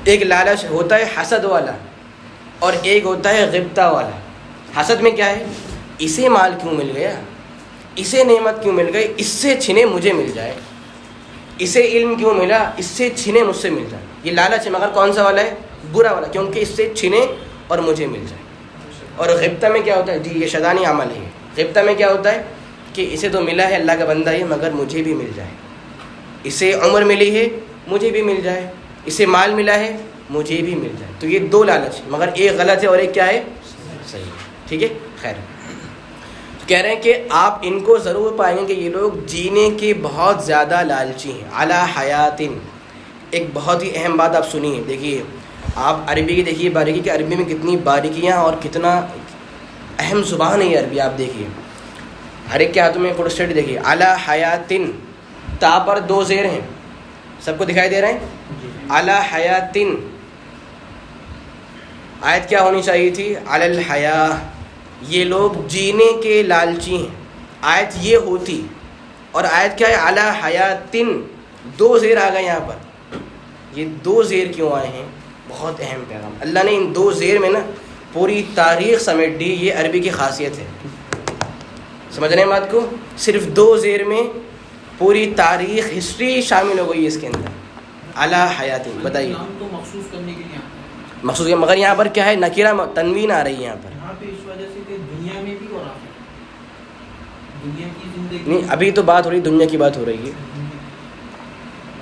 ایک لالچ ہوتا ہے حسد والا اور ایک ہوتا ہے غبطہ والا. حسد میں کیا ہے, اسے مال کیوں مل گیا, اسے نعمت کیوں مل گئی, اس سے چھنے مجھے مل جائے, اسے علم کیوں ملا, اس سے چھنے مجھ سے مل جائے. یہ لالچ ہے, مگر کون سا والا ہے؟ برا والا, کیونکہ اس سے چھنے اور مجھے مل جائے. اور غبطہ میں کیا ہوتا ہے؟ جی یہ شیطانی عمل ہے. غبطہ میں کیا ہوتا ہے کہ اسے تو ملا ہے, اللہ کا بندہ ہے, مگر مجھے بھی مل جائے. اسے عمر ملی ہے, مجھے بھی مل جائے. اسے مال ملا ہے, مجھے بھی مل جائے. تو یہ دو لالچ, مگر ایک غلط ہے اور ایک کیا ہے؟ صحیح ہے. ٹھیک ہے. خیر, کہہ رہے ہیں کہ آپ ان کو ضرور پائیں گے کہ یہ لوگ جینے کے بہت زیادہ لالچی ہیں. علی حیات, ایک بہت ہی اہم بات آپ سنیے. دیکھیے آپ عربی کی دیکھیے باریکی, کہ عربی میں کتنی باریکیاں اور کتنا اہم زبان ہے یہ عربی. آپ دیکھیے ہر ایک کے ہاتھوں میں فوٹو اسٹیٹ دیکھیے. علی حیات, تا پر دو زیر ہیں, سب کو دکھائی دے رہے ہیں؟ علی حیات, آیت کیا ہونی چاہیے تھی؟ علی الحیا, یہ لوگ جینے کے لالچی ہیں. آیت یہ ہوتی, اور آیت کیا ہے؟ علی حیات, دو زیر آ گئے یہاں پر. یہ دو زیر کیوں آئے ہیں؟ بہت اہم پیغام. اللہ نے ان دو زیر میں نا پوری تاریخ سمیٹ دی. یہ عربی کی خاصیت ہے. سمجھ رہے ہیں بات کو؟ صرف دو زیر میں پوری تاریخ, ہسٹری شامل ہو گئی ہے اس کے اندر. علی حیات, بتائیے. نام تو مخصوص کرنے کے لیے آتا ہے. مخصوص ہے, مگر یہاں پر کیا ہے؟ نکیرہ تنوین آ رہی ہے یہاں پر. یہاں پہ اس وجہ سے کہ دنیا میں بھی اور آخرت, دنیا کی زندگی. نہیں, ابھی تو بات ہو رہی دنیا کی بات ہو رہی ہے.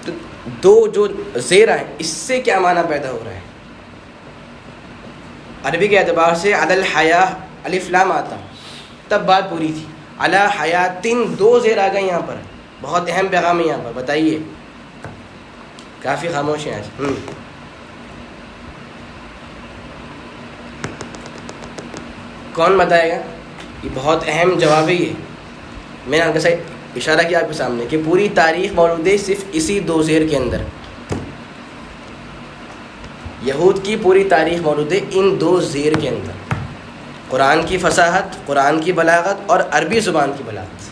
تو دو جو زیر ہیں اس سے کیا معنی پیدا ہو رہا ہے؟ عربی کے اعتبار سے علی الحیا الف لام آتا تب بات پوری تھی. علی حیات, دو زیر آ گئے یہاں پر. بہت اہم پیغام ہے یہاں پر. بتائیے, کافی خاموش ہیں آج. کون بتائے گا؟ یہ بہت اہم جواب ہے. یہ میں نے آپ کے ساتھ اشارہ کیا آپ کے سامنے کہ پوری تاریخ موجود ہے صرف اسی دو زیر کے اندر. یہود کی پوری تاریخ موجود ہے ان دو زیر کے اندر. قرآن کی فصاحت, قرآن کی بلاغت اور عربی زبان کی بلاغت.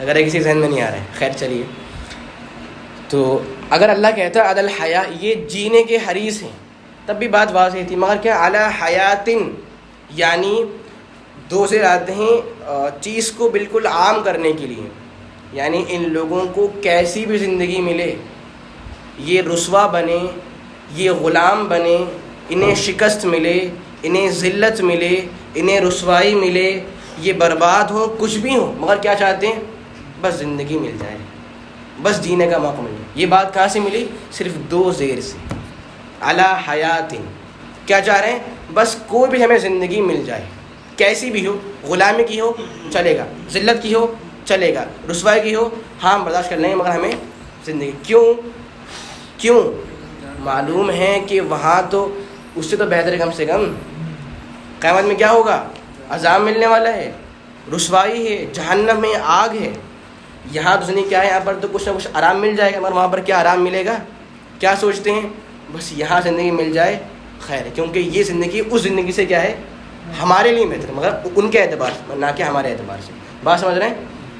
اگر کسی ذہن میں نہیں آ رہا ہے, خیر چلیے. تو اگر اللہ کہتا ہے علی الحیا, یہ جینے کے حریص ہیں, تب بھی بات واضح تھی. مگر کیا علی حیات, یعنی دو سے آتے ہیں چیز کو بالکل عام کرنے کے لیے. یعنی ان لوگوں کو کیسی بھی زندگی ملے, یہ رسوا بنے, یہ غلام بنے, انہیں شکست ملے, انہیں ذلت ملے, انہیں رسوائی ملے, یہ برباد ہوں, کچھ بھی ہوں, مگر کیا چاہتے ہیں؟ بس زندگی مل جائے, بس جینے کا موقع مل جائے. یہ بات کہاں سے ملی؟ صرف 2 زیر سے, علی حیات. کیا چاہ رہے ہیں؟ بس کوئی بھی ہمیں زندگی مل جائے, کیسی بھی ہو, غلامی کی ہو چلے گا, ذلت کی ہو چلے گا, رسوائی کی ہو ہاں ہم برداشت کر لیں گے, مگر ہمیں زندگی. کیوں؟ معلوم ہے کہ وہاں تو اس سے تو بہتر ہے کم سے کم. قیامت میں کیا ہوگا؟ عذاب ملنے والا ہے, رسوائی ہے, جہنم میں آگ ہے. یہاں تو زندگی کیا ہے, یہاں پر تو کچھ نہ کچھ آرام مل جائے گا, مگر وہاں پر کیا آرام ملے گا؟ کیا سوچتے ہیں؟ بس یہاں زندگی مل جائے خیر ہے, کیونکہ یہ زندگی اس زندگی سے کیا ہے ہمارے لیے بہتر ہے, مگر ان کے اعتبار سے نہ کہ ہمارے اعتبار سے. بات سمجھ رہے ہیں؟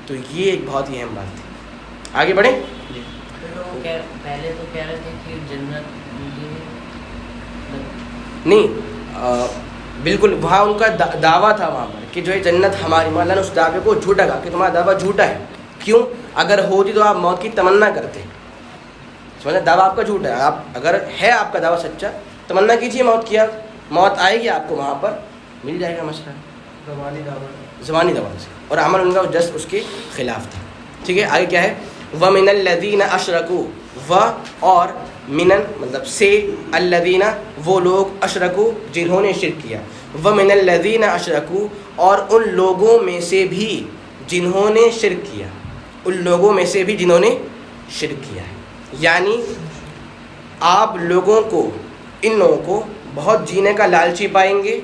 تو یہ ایک بہت ہی اہم بات تھی. آگے بڑھیں. پہلے تو کہہ رہے تھے کہ جنت نہیں, بالکل وہاں ان کا دعویٰ تھا وہاں پر کہ جو ہے جنت ہماری. اللہ نے اس دعوے کو جھوٹا کہا کہ تمہارا دعویٰ جھوٹا ہے. کیوں؟ اگر ہوتی تو آپ موت کی تمنا کرتے. سمجھا, دعویٰ آپ کا جھوٹا ہے. آپ اگر ہے آپ کا دعویٰ سچا, تمنا کیجیے موت کی. موت آئے گی آپ کو, وہاں پر مل جائے گا. مسئلہ زبانی دعوت سے, اور عمل ان کا جسٹ اس کے خلاف تھا. ٹھیک ہے, آگے کیا ہے؟ وَمِنَ الَّذِينَ أَشْرَكُوا, اور منن مطلب سے, الذین وہ لوگ, اشرکو جنہوں نے شرک کیا. وَمِنَ الَّذِينَ أَشْرَكُوا, اور ان لوگوں میں سے بھی جنہوں نے شرک کیا. ان لوگوں میں سے بھی جنہوں نے شرک کیا ہے. یعنی آپ لوگوں کو, ان لوگوں کو بہت جینے کا لالچی پائیں گے,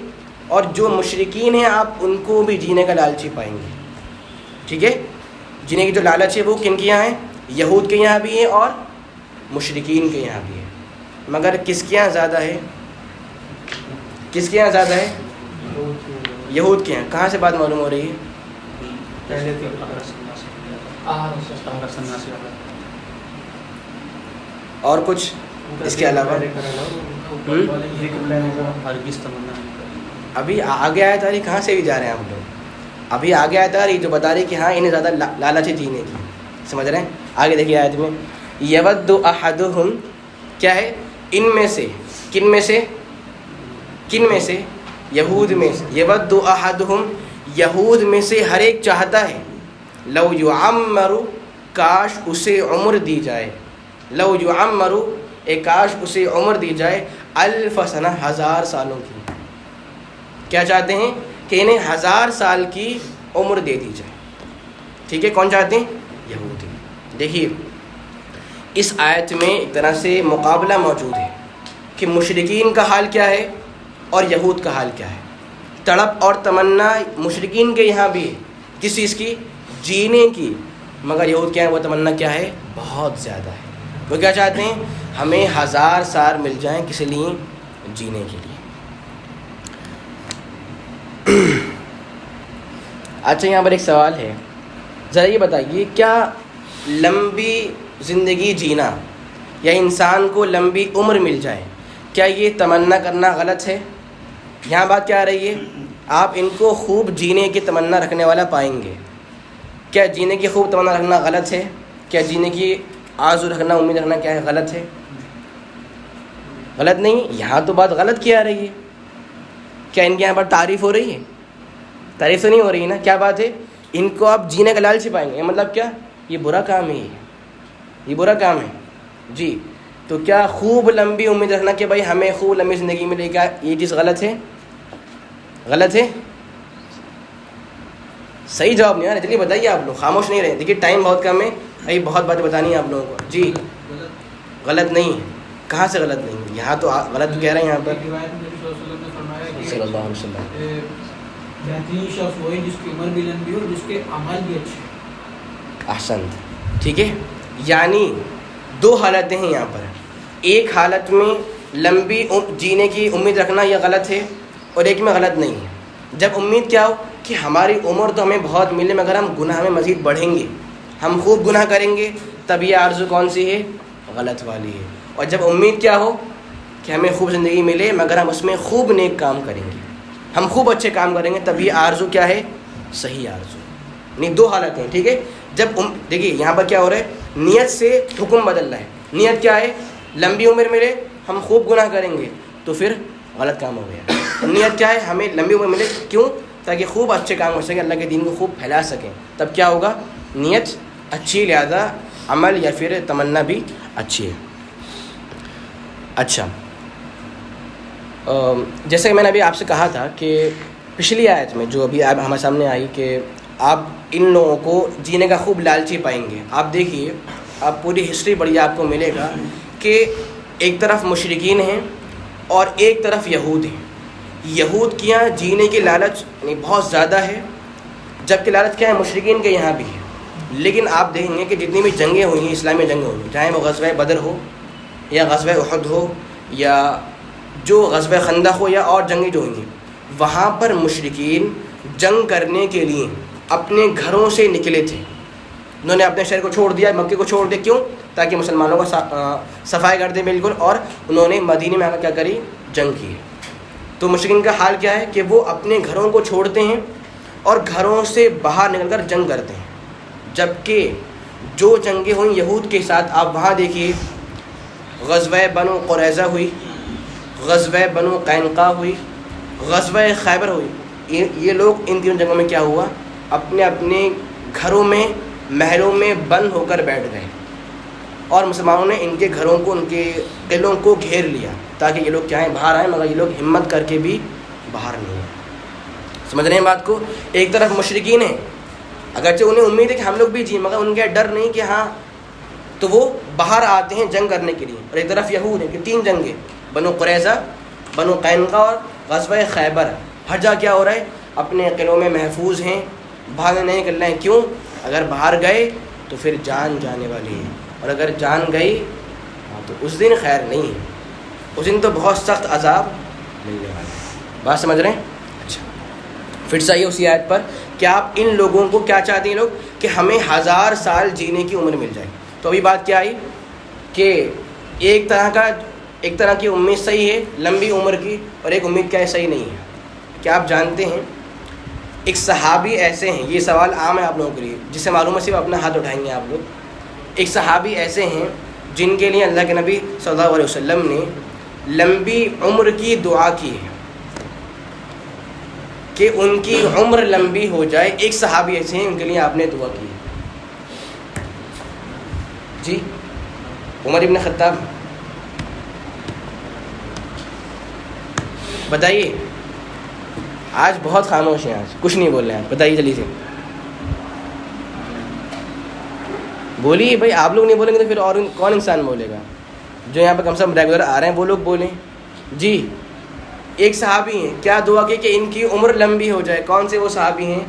اور جو مشرکین ہیں آپ ان کو بھی جینے کا لالچی پائیں گے. ٹھیک ہے, جینے کی جو لالچ ہے وہ کن کے یہاں ہے؟ یہود کے یہاں بھی ہے اور مشرکین کے یہاں بھی ہے. مگر کس کے یہاں زیادہ ہے؟ کس کے یہاں زیادہ ہے؟ یہود کے یہاں. کہاں سے بات معلوم ہو رہی ہے؟ اور کچھ اس کے علاوہ؟ ابھی آگے آیا تھا, کہاں سے بھی جا رہے ہیں آپ لوگ؟ ابھی آگے آیا تھا جو بتا رہی کہ ہاں انہیں زیادہ لالچ ہے جینے کی. سمجھ رہے ہیں؟ آگے دیکھیے آیت میں, یود احدہم, کیا ہے؟ ان میں سے, کن میں سے؟ کن میں سے؟ یہود میں سے. یود احدہم, یہود میں سے ہر ایک چاہتا ہے, لو یعمر, کاش اسے عمر دی جائے, لو یعمر, ایک کاش اسے عمر دی جائے, الف سنہ, 1000 سالوں کی. کیا چاہتے ہیں؟ کہ انہیں 1000 سال کی عمر دے دی جائے. ٹھیک ہے, کون چاہتے ہیں؟ یہودی. دیکھیے اس آیت میں ایک طرح سے مقابلہ موجود ہے کہ مشرکین کا حال کیا ہے اور یہود کا حال کیا ہے. تڑپ اور تمنا مشرکین کے یہاں بھی ہے, کس چیز کی؟ جینے کی. مگر یہود کیا ہے؟ وہ تمنا کیا ہے؟ بہت زیادہ ہے. وہ کیا چاہتے ہیں؟ ہمیں 1000 سال مل جائیں, کس لیے؟ جینے کے لیے. اچھا, یہاں پر ایک سوال ہے, ذرا یہ بتائیے, کیا لمبی زندگی جینا یا انسان کو لمبی عمر مل جائے, کیا یہ تمنا کرنا غلط ہے؟ یہاں بات کیا آ رہی ہے؟ آپ ان کو خوب جینے کی تمنا رکھنے والا پائیں گے. کیا جینے کی خوب تمنا رکھنا غلط ہے؟ کیا جینے کی آرزو رکھنا, امید رکھنا کیا ہے, غلط ہے؟ غلط نہیں. یہاں تو بات غلط کی آ رہی ہے. کیا ان کے یہاں پر تعریف ہو رہی ہے؟ تعریف تو نہیں ہو رہی ہے نا. کیا بات ہے؟ ان کو آپ جینے کا لالچ پائیں گے, مطلب کیا؟ یہ برا کام ہے, یہ برا کام ہے جی. تو کیا خوب لمبی امید رکھنا کہ بھائی ہمیں خوب لمبی زندگی ملے گا, یہ چیز غلط ہے؟ غلط ہے؟ صحیح جواب نہیں آ رہا, جلدی بتائیے. آپ لوگ خاموش نہیں رہے. دیکھیے ٹائم بہت کم ہے, ابھی بہت باتیں بتانی ہیں آپ لوگوں کو. جی غلط نہیں ہے. کہاں سے غلط نہیں ہے؟ یہاں تو غلط کہہ رہے ہیں. یہاں پر صلی اللہ علیہ وسلم بہترین شخص وہی جس کی عمر بھی لمبی ہو اور جس کے عمل بھی اچھے. احسنت. ٹھیک ہے, یعنی 2 حالتیں ہیں یہاں پر. ایک حالت میں لمبی جینے کی امید رکھنا یہ غلط ہے, اور ایک میں غلط نہیں ہے. جب امید کیا ہو کہ ہماری عمر تو ہمیں بہت ملے, مگر ہم گناہ میں مزید بڑھیں گے, ہم خوب گناہ کریں گے, تب یہ آرزو کون سی ہے؟ غلط والی ہے. اور جب امید کیا ہو کہ ہمیں خوب زندگی ملے, مگر ہم اس میں خوب نیک کام کریں گے, ہم خوب اچھے کام کریں گے, تب یہ آرزو کیا ہے؟ صحیح آرزو. نہیں, 2 حالتیں ہیں. ٹھیک ہے, جب دیکھیے یہاں پر کیا ہو رہا ہے, نیت سے حکم بدل رہا ہے. نیت کیا ہے؟ لمبی عمر ملے, ہم خوب گناہ کریں گے, تو پھر غلط کام ہو گیا. نیت کیا ہے؟ ہمیں لمبی عمر ملے, کیوں؟ تاکہ خوب اچھے کام ہو سکیں, اللہ کے دین کو خوب پھیلا سکیں. تب کیا ہوگا؟ نیت اچھی لہذا عمل یا پھر تمنا بھی اچھی ہے. اچھا جیسے کہ میں نے ابھی آپ سے کہا تھا کہ پچھلی آیت میں جو ابھی ہمارے سامنے آئی کہ آپ ان لوگوں کو جینے کا خوب لالچی پائیں گے. آپ دیکھیے آپ پوری ہسٹری پڑھیے آپ کو ملے گا کہ ایک طرف مشرکین ہیں اور ایک طرف یہود ہیں. یہود کے یہاں جینے کی لالچ یعنی بہت زیادہ ہے، جبکہ لالچ کیا ہے مشرکین کے یہاں بھی ہے. لیکن آپ دیکھیں گے کہ جتنی بھی جنگیں ہوئی ہیں اسلامی جنگیں ہوئی ہیں، چاہے وہ غزوہ بدر ہو یا غزوہ احد ہو یا جو غزوہ خندق ہو یا اور جنگیں جو ہوئی ہیں، وہاں پر مشرکین جنگ کرنے کے لیے اپنے گھروں سے نکلے تھے. انہوں نے اپنے شہر کو چھوڑ دیا، مکے کو چھوڑ دیا. کیوں؟ تاکہ مسلمانوں کا صفائی کر دیں بالکل. اور انہوں نے مدینے میں آ کر کیا کری؟ جنگ کی. تو مشرکین کا حال کیا ہے کہ وہ اپنے گھروں کو چھوڑتے ہیں اور گھروں سے باہر نکل کر جنگ کرتے ہیں. جبکہ جو جنگیں ہوئیں یہود کے ساتھ آپ وہاں دیکھیے، غزوہ بنو قریظہ ہوئی، غزوہ بنو قینقاع ہوئی، غزوہ خیبر ہوئی. یہ لوگ ان تینوں جنگوں میں کیا ہوا؟ اپنے اپنے گھروں میں محلوں میں بند ہو کر بیٹھ گئے اور مسلمانوں نے ان کے گھروں کو ان کے قلعوں کو گھیر لیا تاکہ یہ لوگ کیا ہیں باہر آئیں، مگر یہ لوگ ہمت کر کے بھی باہر نہیں ہیں. سمجھ رہے ہیں بات کو؟ ایک طرف مشرکین ہیں، اگرچہ انہیں امید ہے کہ ہم لوگ بھی جئیں، مگر ان کا ڈر نہیں کہ ہاں، تو وہ باہر آتے ہیں جنگ کرنے کے لیے. اور ایک طرف یہود ہیں کہ 3 جنگیں، بنو قریظہ، بنو قینقاع اور غزوہ خیبر. ہر جگہ کیا ہو رہا ہے؟ اپنے قلعوں میں محفوظ ہیں، باہر نہیں نکل رہے ہیں. کیوں؟ اگر باہر گئے تو پھر جان جانے والی ہے، اور اگر جان گئی تو اس دن خیر نہیں ہے، اس دن تو بہت سخت عذاب ملنے والا ہے. بات سمجھ رہے ہیں؟ اچھا پھر سے آئیے اسی آیت پر کہ آپ ان لوگوں کو کیا چاہتے ہیں لوگ کہ ہمیں 1000 سال جینے کی عمر مل جائے. تو ابھی بات کیا آئی کہ ایک طرح کی امید صحیح ہے لمبی عمر کی، اور ایک امید کیا ہے صحیح نہیں ہے. کیا آپ جانتے ہیں ایک صحابی ایسے ہیں، یہ سوال عام ہے آپ لوگوں کے لیے، جس سے معلوم ہے صرف اپنا ہاتھ اٹھائیں گے آپ لوگ. ایک صحابی ایسے ہیں جن کے لیے اللہ کے نبی صلی اللہ علیہ وسلم نے لمبی عمر کی دعا کی ہے کہ ان کی عمر لمبی ہو جائے. ایک صحابی ایسے ہیں ان کے لیے آپ نے دعا کی ہے. جی عمر ابن خطاب. بتائیے، آج بہت خاموش ہیں، آج کچھ نہیں بول رہے ہیں. بتائیے جلدی سے، بولیے بھائی. آپ لوگ نہیں بولیں گے تو پھر اور کون انسان بولے گا؟ جو یہاں پہ کم سے کم ریگولر آ رہے ہیں وہ لوگ بولیں. جی ایک صحابی ہیں، کیا دعا کی کہ ان کی عمر لمبی ہو جائے؟ کون سے وہ صحابی ہیں؟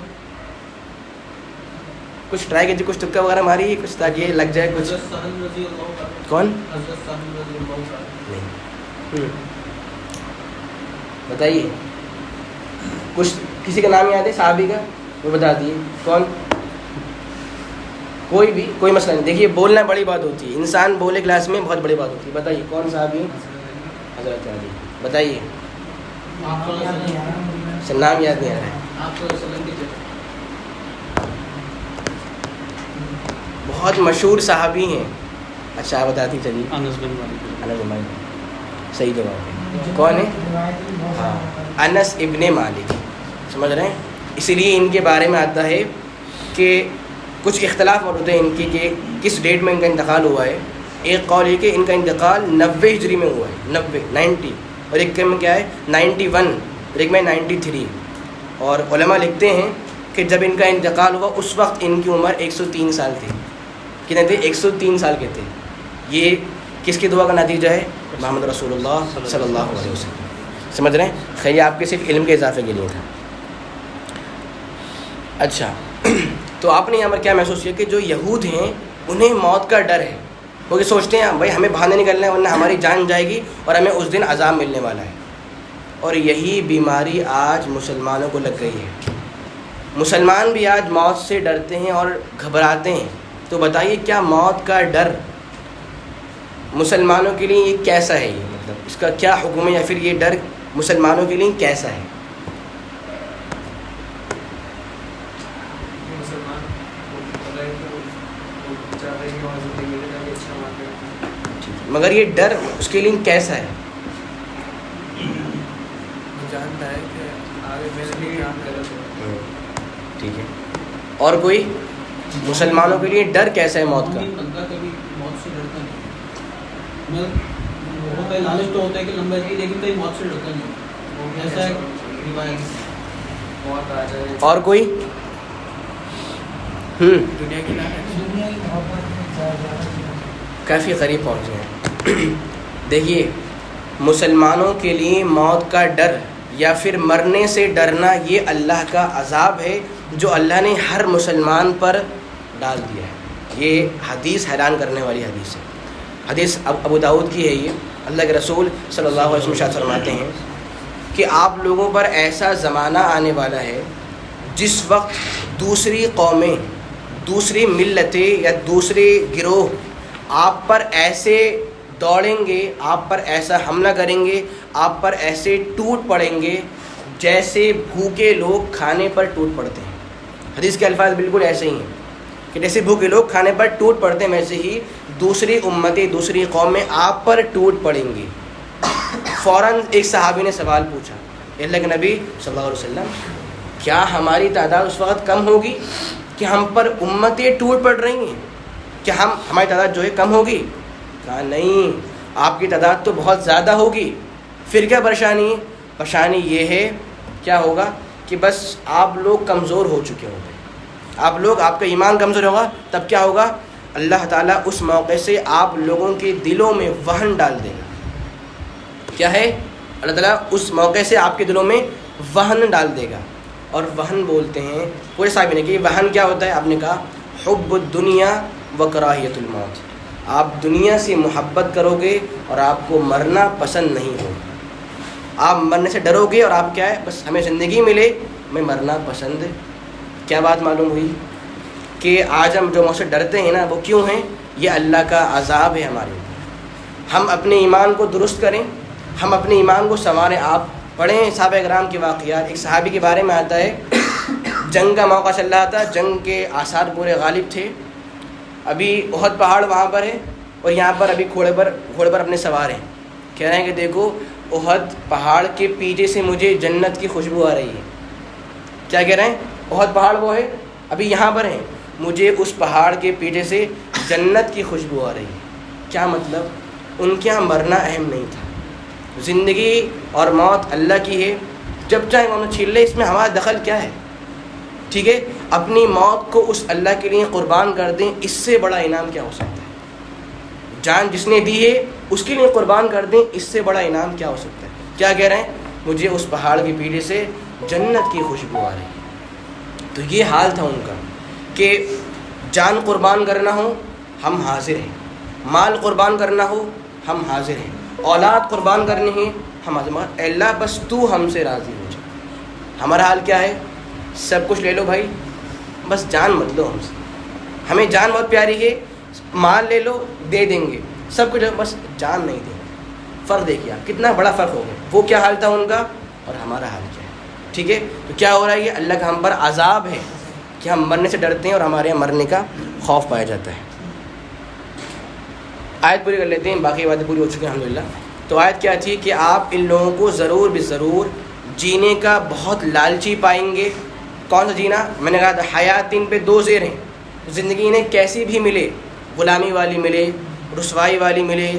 کچھ ٹرائی کیجیے، کچھ تکہ وغیرہ ماری کچھ تاکہ یہ لگ جائے کچھ. کون؟ نہیں. بتائیے کچھ، کسی کا نام یاد ہے صحابی کا؟ وہ بتا دیے. کون؟ کوئی بھی، کوئی مسئلہ نہیں. دیکھیے بولنا بڑی بات ہوتی ہے، انسان بولے کلاس میں بہت بڑی بات ہوتی ہے. بتائیے کون صحابی؟ حضرت علی. بتائیے. نام یاد نہیں آ رہا ہے. بہت مشہور صحابی ہیں. اچھا بتاتی چلیے. انس بن مالک. انس بن مالک صحیح جواب ہے. کون ہے؟ ہاں انس ابن مالک. سمجھ رہے ہیں؟ اسی لیے ان کے بارے میں آتا ہے کہ کچھ اختلاف اور ہوتے ہیں ان کی کہ کس ڈیٹ میں ان کا انتقال ہوا ہے. ایک قول یہ کہ ان کا انتقال 90 ہجری میں ہوا ہے، 90، اور ایک میں کیا ہے 91، اور ایک میں 93. اور علماء لکھتے ہیں کہ جب ان کا انتقال ہوا اس وقت ان کی عمر 103 سال تھی. کتنے تھے؟ 103 سال کے تھے. یہ کس کی دعا کا نتیجہ ہے؟ محمد رسول اللہ صلی اللہ علیہ وسلم. سمجھ رہے ہیں؟ خیر یہ آپ کے صرف علم کے اضافے کے لیے تھا. اچھا تو آپ نے یہاں پر کیا محسوس کیا کہ جو یہود ہیں انہیں موت کا ڈر ہے. وہ یہ سوچتے ہیں بھائی ہمیں باہر نہیں نکلنا ہے ورنہ ہماری جان جائے گی اور ہمیں اس دن عذاب ملنے والا ہے. اور یہی بیماری آج مسلمانوں کو لگ گئی ہے. مسلمان بھی آج موت سے ڈرتے ہیں اور گھبراتے ہیں. تو بتائیے کیا موت کا ڈر مسلمانوں کے لیے یہ کیسا ہے؟ یہ مطلب اس کا کیا حکم ہے، یا پھر یہ ڈر مسلمانوں کے لیے کیسا ہے؟ مگر یہ ڈر اس کے لیے کیسا ہے؟ جانتا ہے کہ آگے میرے لیے کام کرے. ٹھیک ہے. اور کوئی؟ مسلمانوں کے لیے ڈر کیسا ہے موت کا؟ نہیں بنتا کبھی موت سے ڈرتا نہیں. ہوتا ہے لالچ تو ہوتا ہے کہ لمبا جی لیکن کبھی موت سے ڈرتا نہیں. ایسا ہے روایت. اور کوئی؟ دنیا کی لعنت. دنیا کی محبت کافی قریب پہنچ گئے. دیکھیے مسلمانوں کے لیے موت کا ڈر یا پھر مرنے سے ڈرنا یہ اللہ کا عذاب ہے جو اللہ نے ہر مسلمان پر ڈال دیا ہے. یہ حدیث حیران کرنے والی حدیث ہے. حدیث ابو داؤد کی ہے. یہ اللہ کے رسول صلی اللہ علیہ وسلم ارشاد فرماتے ہیں کہ آپ لوگوں پر ایسا زمانہ آنے والا ہے جس وقت دوسری قومیں، دوسری ملتیں یا دوسرے گروہ آپ پر ایسے دوڑیں گے، آپ پر ایسا حملہ کریں گے، آپ پر ایسے ٹوٹ پڑیں گے جیسے بھوکے لوگ کھانے پر ٹوٹ پڑتے ہیں. حدیث کے الفاظ بالکل ایسے ہی ہیں کہ جیسے بھوکے لوگ کھانے پر ٹوٹ پڑتے ہیں ویسے ہی دوسری امتیں، دوسری قومیں آپ پر ٹوٹ پڑیں گی. فوراً ایک صحابی نے سوال پوچھا، اللہ کے نبی صلی اللہ علیہ وسلم کیا ہماری تعداد اس وقت کم ہوگی کہ ہم پر امتیں ٹوٹ پڑ رہی ہیں؟ کیا ہماری تعداد جو ہے کم ہوگی؟ کہا نہیں، آپ کی تعداد تو بہت زیادہ ہوگی. پھر کیا پریشانی ہے؟ پریشانی یہ ہے کیا ہوگا کہ بس آپ لوگ کمزور ہو چکے ہوں گے، آپ کا ایمان کمزور ہوگا. تب کیا ہوگا؟ اللہ تعالیٰ اس موقع سے آپ لوگوں کے دلوں میں وہن ڈال دے گا. کیا ہے؟ اللہ تعالیٰ اس موقع سے آپ کے دلوں میں وہن ڈال دے گا. اور وہن بولتے ہیں پورے صاحب نے کہ وہن کیا ہوتا ہے؟ آپ نے کہا حب الدنیا و کراہیت الموت. آپ دنیا سے محبت کرو گے اور آپ کو مرنا پسند نہیں ہوگا. آپ مرنے سے ڈرو گے اور آپ کیا ہے؟ بس ہمیں زندگی ملے، میں مرنا پسند ہے. کیا بات معلوم ہوئی کہ آج ہم جو مجھ سے ڈرتے ہیں نا وہ کیوں ہیں؟ یہ اللہ کا عذاب ہے ہمارے اوپر. ہم اپنے ایمان کو درست کریں، ہم اپنے ایمان کو سنواریں. آپ پڑھیں صحابہ کرام کے واقعات. ایک صحابی کے بارے میں آتا ہے جنگ کا موقع چل رہا تھا، جنگ کے آثار پورے غالب تھے. ابھی احد پہاڑ وہاں پر ہے اور یہاں پر ابھی گھوڑے پر اپنے سوار ہیں. کہہ رہے ہیں کہ دیکھو احد پہاڑ کے پیچھے سے مجھے جنت کی خوشبو آ رہی ہے. کیا کہہ رہے ہیں؟ احد پہاڑ وہ ہے، ابھی یہاں پر ہیں، مجھے اس پہاڑ کے پیچھے سے جنت کی خوشبو آ رہی ہے. کیا مطلب؟ ان کے یہاں مرنا اہم نہیں تھا. زندگی اور موت اللہ کی ہے، جب چاہے انہوں چھین لے، اس میں ہمارا دخل کیا ہے؟ ٹھیک ہے، اپنی موت کو اس اللہ کے لیے قربان کر دیں. اس سے بڑا انعام کیا ہو سکتا ہے؟ جان جس نے دی ہے اس کے لیے قربان کر دیں. اس سے بڑا انعام کیا ہو سکتا ہے؟ کیا کہہ رہے ہیں؟ مجھے اس پہاڑ کے پیچھے سے جنت کی خوشبو آ رہی ہے. تو یہ حال تھا ان کا کہ جان قربان کرنا ہو ہم حاضر ہیں، مال قربان کرنا ہو ہم حاضر ہیں، اولاد قربان کرنی ہے ہم حاضر ہیں. اے اللہ بس تو ہم سے راضی ہو جا. ہمارا حال کیا ہے؟ سب کچھ لے لو بھائی، بس جان مت لو ہم سے. ہمیں جان بہت پیاری ہے، مال لے لو دے دیں گے، سب کچھ، بس جان نہیں دیں گے. فرق دیکھیے آپ، کتنا بڑا فرق ہو گیا. وہ کیا حال تھا ان کا اور ہمارا حال کیا ہے. ٹھیک ہے، تو کیا ہو رہا ہے؟ یہ اللہ کا ہم پر عذاب ہے کہ ہم مرنے سے ڈرتے ہیں اور ہمارے یہاں مرنے کا خوف پایا جاتا ہے. آیت پوری کر لیتے ہیں، باقی باتیں پوری ہو چکی ہیں الحمدللہ. تو آیت کیا تھی کہ آپ ان لوگوں کو ضرور بضرور جینے کا بہت لالچی پائیں گے. کون سا جینا؟ میں نے کہا تھا حیات ان پہ دو زیر ہیں. زندگی انہیں کیسی بھی ملے، غلامی والی ملے، رسوائی والی ملے،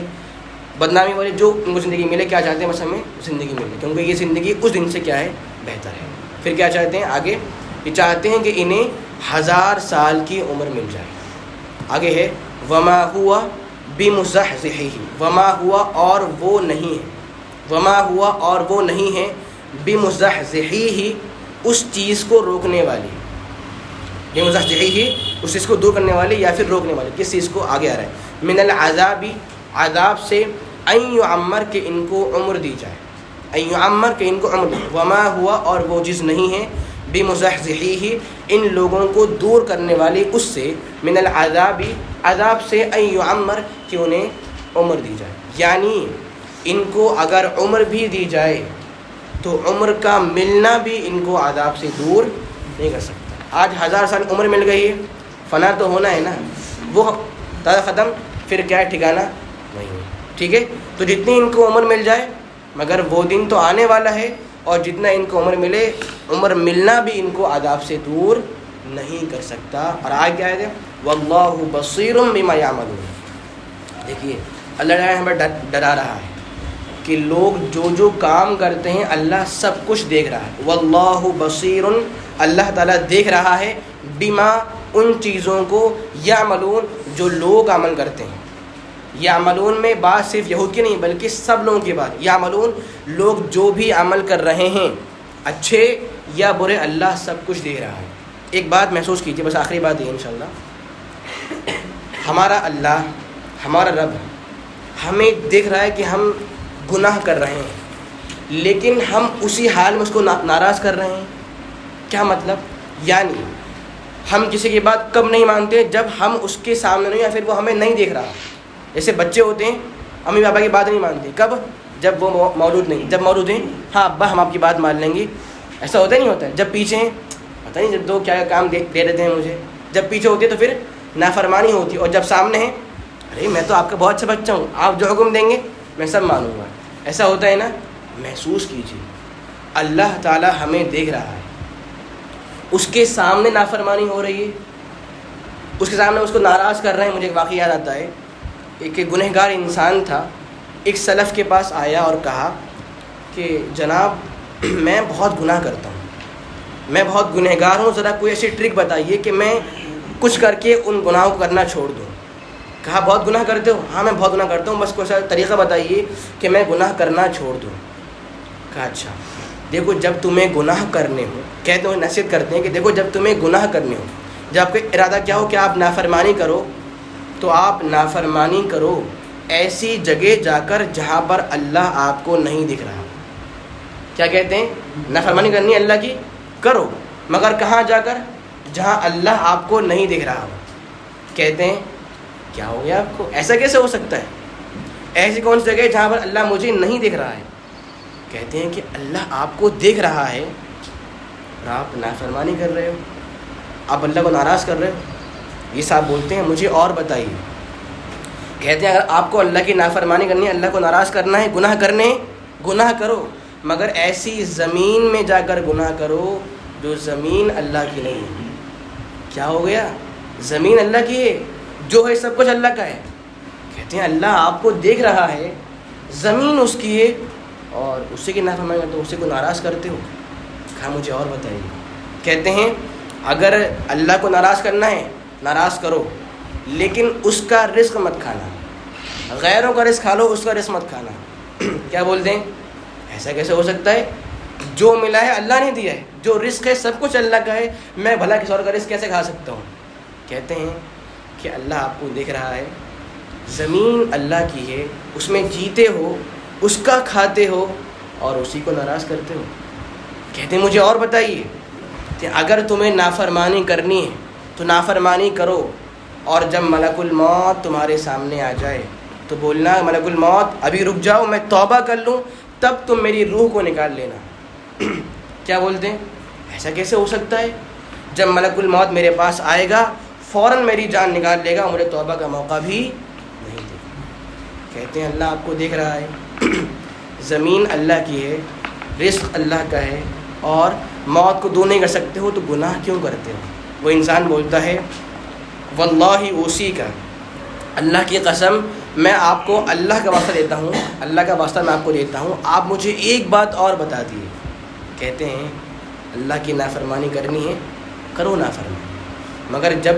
بدنامی والی، جو ان کو زندگی ملے، کیا چاہتے ہیں؟ بس ہمیں زندگی ملے، کیونکہ یہ زندگی اس دن سے کیا ہے؟ بہتر ہے. پھر کیا چاہتے ہیں آگے؟ یہ چاہتے ہیں کہ انہیں 1000 سال کی عمر مل جائے. آگے ہے وما ہوا بمزحزحہ، وما ہوا اور وہ نہیں ہے، وما ہوا اور وہ نہیں ہے بمزحزحہ اس چیز کو روکنے والی، بمزحزحہ اس چیز کو دور کرنے والی یا پھر روکنے والی. کس چیز کو؟ آگے آ رہا ہے من العذاب، عذاب سے، ان یعمر کہ ان کو عمر دی جائے، ان یعمر کہ ان کو عمر دی. وما ہوا اور وہ چیز نہیں ہے بمزحزحہ ان لوگوں کو دور کرنے والی اس سے، من العذاب عذاب سے، ان یعمر کہ انہیں عمر دی جائے. یعنی ان کو اگر عمر بھی دی جائے تو عمر کا ملنا بھی ان کو عذاب سے دور نہیں کر سکتا. آج 1000 سال عمر مل گئی ہے، فنا تو ہونا ہے نا، وہ دادا ختم، پھر کیا ہے ٹھکانا وہی ہے. ٹھیک ہے، تو جتنی ان کو عمر مل جائے، مگر وہ دن تو آنے والا ہے، اور جتنا ان کو عمر ملے، عمر ملنا بھی ان کو عذاب سے دور نہیں کر سکتا. اور آگے کیا ہے واللہ بصیر بما یعملون. دیکھیے اللہ تعالیٰ ہمیں ڈرا رہا ہے کہ لوگ جو کام کرتے ہیں اللہ سب کچھ دیکھ رہا ہے. واللہ بصیر, اللہ تعالیٰ دیکھ رہا ہے, بما, ان چیزوں کو, یعملون, جو لوگ عمل کرتے ہیں. یعملون میں بات صرف یہود کی نہیں بلکہ سب لوگوں کی بات. یعملون, لوگ جو بھی عمل کر رہے ہیں اچھے یا برے, اللہ سب کچھ دیکھ رہا ہے. ایک بات محسوس کیجیے, بس آخری بات یہ انشاءاللہ, ہمارا اللہ, ہمارا رب ہمیں دیکھ رہا ہے کہ ہم گناہ کر رہے ہیں, لیکن ہم اسی حال میں اس کو ناراض کر رہے ہیں. کیا مطلب؟ یعنی ہم کسی کی بات کب نہیں مانتے؟ جب ہم اس کے سامنے نہیں, یا پھر وہ ہمیں نہیں دیکھ رہا. جیسے بچے ہوتے ہیں, امی پاپا کی بات نہیں مانتے. کب؟ جب وہ موجود نہیں. جب موجود ہیں, ہاں ابا ہم آپ کی بات مان لیں گے. ایسا ہوتا نہیں ہوتا ہے. جب پیچھے ہیں, پتہ نہیں جب دو کیا کام دے دیتے ہیں مجھے. جب پیچھے ہوتے ہیں تو پھر نافرمانی ہوتی ہے, اور جب سامنے ہیں, ارے میں تو آپ کا بہت اچھا بچہ ہوں, آپ جو حکم دیں گے میں سب مانوں گا. ایسا ہوتا ہے نا. محسوس کیجیے اللہ تعالیٰ ہمیں دیکھ رہا ہے, اس کے سامنے نافرمانی ہو رہی ہے, اس کے سامنے اس کو ناراض کر رہے ہیں. مجھے ایک واقعہ یاد آتا ہے, ایک گنہگار انسان تھا, ایک سلف کے پاس آیا اور کہا کہ جناب میں بہت گناہ کرتا ہوں, میں بہت گنہگار ہوں, ذرا کوئی ایسی ٹرک بتائیے کہ میں کچھ کر کے ان گناہوں کو کرنا چھوڑ دوں. کہا بہت گناہ کرتے ہو؟ ہاں میں بہت گناہ کرتا ہوں, بس کوئی ایسا طریقہ بتائیے کہ میں گناہ کرنا چھوڑ دوں. کہا اچھا دیکھو, جب تمہیں گناہ کرنے ہو, کہتے ہیں نصیحت کرتے ہیں کہ دیکھو جب تمہیں گناہ کرنے ہو, جب آپ کا ارادہ کیا ہو کہ آپ نافرمانی کرو, تو آپ نافرمانی کرو ایسی جگہ جا کر جہاں پر اللہ آپ کو نہیں دکھ رہا. کیا کہتے ہیں؟ نافرمانی کرنی ہے اللہ کی, کرو, مگر کہاں جا کر؟ جہاں اللہ آپ کو نہیں دکھ رہا ہو. کہتے ہیں کیا ہو گیا آپ کو؟ ایسا کیسے ہو سکتا ہے؟ ایسی کون سی جگہ ہے جہاں پر اللہ مجھے نہیں دیکھ رہا ہے؟ کہتے ہیں کہ اللہ آپ کو دیکھ رہا ہے اور آپ نافرمانی کر رہے ہو, آپ اللہ کو ناراض کر رہے ہو. یہ صاحب بولتے ہیں مجھے اور بتائیے. کہتے ہیں اگر آپ کو اللہ کی نافرمانی کرنی ہے, اللہ کو ناراض کرنا ہے, گناہ کرنے ہیں, گناہ کرو, مگر ایسی زمین میں جا کر گناہ کرو جو زمین اللہ کی نہیں ہے. کیا ہو گیا؟ زمین اللہ کی ہے, جو ہے سب کچھ اللہ کا ہے. کہتے ہیں اللہ آپ کو دیکھ رہا ہے, زمین اس کی ہے, اور اسی کی نافرمانی کرتے ہو, اسی کو ناراض کرتے ہو. کہا مجھے اور بتائیے. کہتے ہیں اگر اللہ کو ناراض کرنا ہے ناراض کرو, لیکن اس کا رزق مت کھانا, غیروں کا رزق کھا لو, اس کا رزق مت کھانا. کیا بولتے ہیں؟ ایسا کیسے ہو سکتا ہے؟ جو ملا ہے اللہ نے دیا ہے, جو رزق ہے سب کچھ اللہ کا ہے, میں بھلا کسی اور کا رزق کیسے کھا سکتا ہوں؟ کہتے ہیں کہ اللہ آپ کو دیکھ رہا ہے, زمین اللہ کی ہے, اس میں جیتے ہو, اس کا کھاتے ہو, اور اسی کو ناراض کرتے ہو. کہتے ہیں مجھے اور بتائیے کہ اگر تمہیں نافرمانی کرنی ہے تو نافرمانی کرو, اور جب ملک الموت تمہارے سامنے آ جائے تو بولنا ملک الموت ابھی رک جاؤ, میں توبہ کر لوں, تب تم میری روح کو نکال لینا. کیا بولتے ہیں؟ ایسا کیسے ہو سکتا ہے؟ جب ملک الموت میرے پاس آئے گا فوراً میری جان نکال لے گا, مجھے توبہ کا موقع بھی نہیں دے گا. کہتے ہیں اللہ آپ کو دیکھ رہا ہے, زمین اللہ کی ہے, رزق اللہ کا ہے, اور موت کو دور نہیں کر سکتے ہو, تو گناہ کیوں کرتے ہو؟ وہ انسان بولتا ہے واللہ اوصی کا, اللہ کی قسم میں آپ کو اللہ کا واسطہ دیتا ہوں, اللہ کا واسطہ میں آپ کو دیتا ہوں, آپ مجھے ایک بات اور بتا دیے. کہتے ہیں اللہ کی نافرمانی کرنی ہے, کرو نافرمانی, مگر جب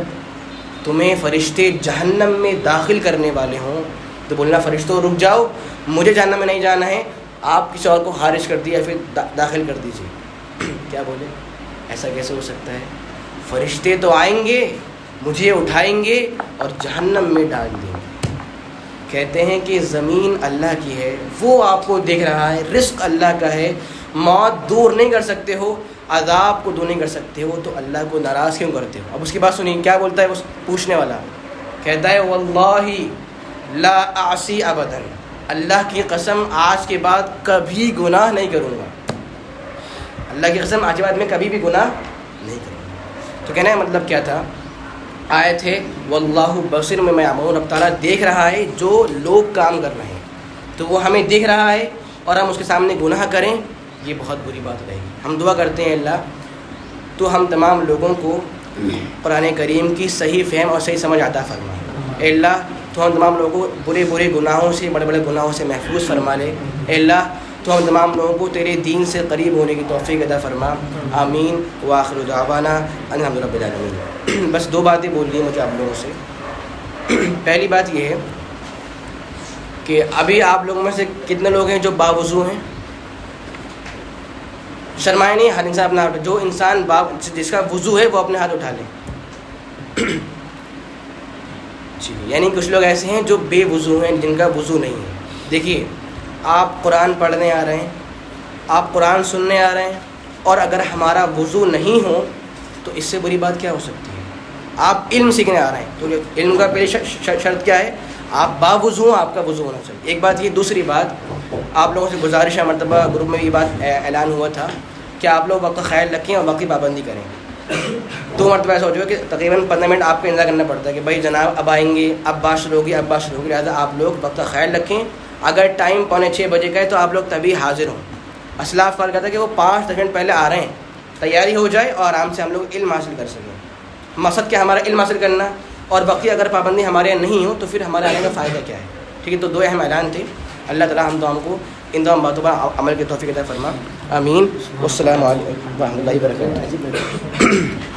تمہیں فرشتے جہنم میں داخل کرنے والے ہوں تو بولنا فرشتوں رک جاؤ, مجھے جہنم میں نہیں جانا ہے, آپ کسی اور کو خارج کر دیے یا پھر داخل کر دیجیے. کیا بولے؟ ایسا کیسے ہو سکتا ہے؟ فرشتے تو آئیں گے, مجھے اٹھائیں گے اور جہنم میں ڈال دیں گے. کہتے ہیں کہ زمین اللہ کی ہے, وہ آپ کو دیکھ رہا ہے, رزق اللہ کا ہے, موت دور نہیں کر سکتے ہو, عذاب کو دور نہیں کر سکتے ہو, تو اللہ کو ناراض کیوں کرتے ہو؟ اب اس کی بات سنیے, کیا بولتا ہے وہ پوچھنے والا؟ کہتا ہے واللہ لا اعصی ابدا, اللہ کی قسم آج کے بعد کبھی گناہ نہیں کروں گا. اللہ کی قسم آج کے بعد میں کبھی بھی گناہ نہیں کروں گا. تو کہنے کا مطلب کیا تھا؟ آیت ہے واللہ بصیر بما یعملون, رب تعالیٰ دیکھ رہا ہے جو لوگ کام کر رہے ہیں, تو وہ ہمیں دیکھ رہا ہے, اور ہم اس کے سامنے گناہ کریں یہ بہت بری بات رہے گی. ہم دعا کرتے ہیں اللہ تو ہم تمام لوگوں کو قرآن کریم کی صحیح فہم اور صحیح سمجھ عطا فرما. اے اللہ تو ہم تمام لوگوں کو برے برے گناہوں سے بڑے بڑے گناہوں سے محفوظ فرما لے. اے اللہ تو ہم تمام لوگوں کو تیرے دین سے قریب ہونے کی توفیق عطا فرما. آمین. وآخر دعوانا الحمد للہ رب العالمین. بس 2 باتیں بول لی مجھے آپ لوگوں سے. پہلی بات یہ ہے کہ ابھی آپ لوگوں میں سے کتنے لوگ ہیں جو باوضو ہیں؟ شرمائے نہیں، ہر انسان اپنا ہاتھ. جو انسان جس کا وضو ہے وہ اپنے ہاتھ اٹھا لے. جی یعنی کچھ لوگ ایسے ہیں جو بے وضو ہیں، جن کا وضو نہیں ہے. دیکھیے آپ قرآن پڑھنے آ رہے ہیں، آپ قرآن سننے آ رہے ہیں، اور اگر ہمارا وضو نہیں ہو تو اس سے بری بات کیا ہو سکتی ہے؟ آپ علم سیکھنے آ رہے ہیں تو علم کا پہلی شرط کیا ہے؟ آپ باوضو ہوں، آپ کا وضو ہونا چاہیے. ایک بات یہ. دوسری بات آپ لوگوں سے گزارش ہے، مرتبہ گروپ میں یہ بات اعلان ہوا تھا کہ آپ لوگ وقت کا خیال رکھیں اور وقت کی پابندی کریں. 2 مرتبہ ایسا ہو چکا کہ تقریباً 15 منٹ آپ کو انتظار کرنا پڑتا ہے کہ بھائی جناب اب آئیں گے، اب بات شروع ہوگی، اب بات شروع ہوگی. لہٰذا آپ لوگ وقت کا خیال رکھیں. اگر ٹائم 5:45 بجے کا ہے تو آپ لوگ تبھی حاضر ہوں. اسلاف فرق کہتا ہے کہ وہ 5 منٹ پہلے آ رہے ہیں، تیاری ہو جائے اور آرام سے ہم لوگ علم حاصل کر سکیں. مقصد کیا ہمارا علم حاصل کرنا، اور وقتی اگر پابندی ہمارے یہاں نہیں ہو تو پھر ہمارے آنے کا فائدہ کیا ہے؟ ٹھیک ہے. تو 2 اہم اعلان تھے. اللہ تعالیٰ ہم کو ان تمام باتوں پر عمل کی توفیق عطا فرما. آمین. والسلام علیکم ورحمۃ اللہ وبرکاتہ.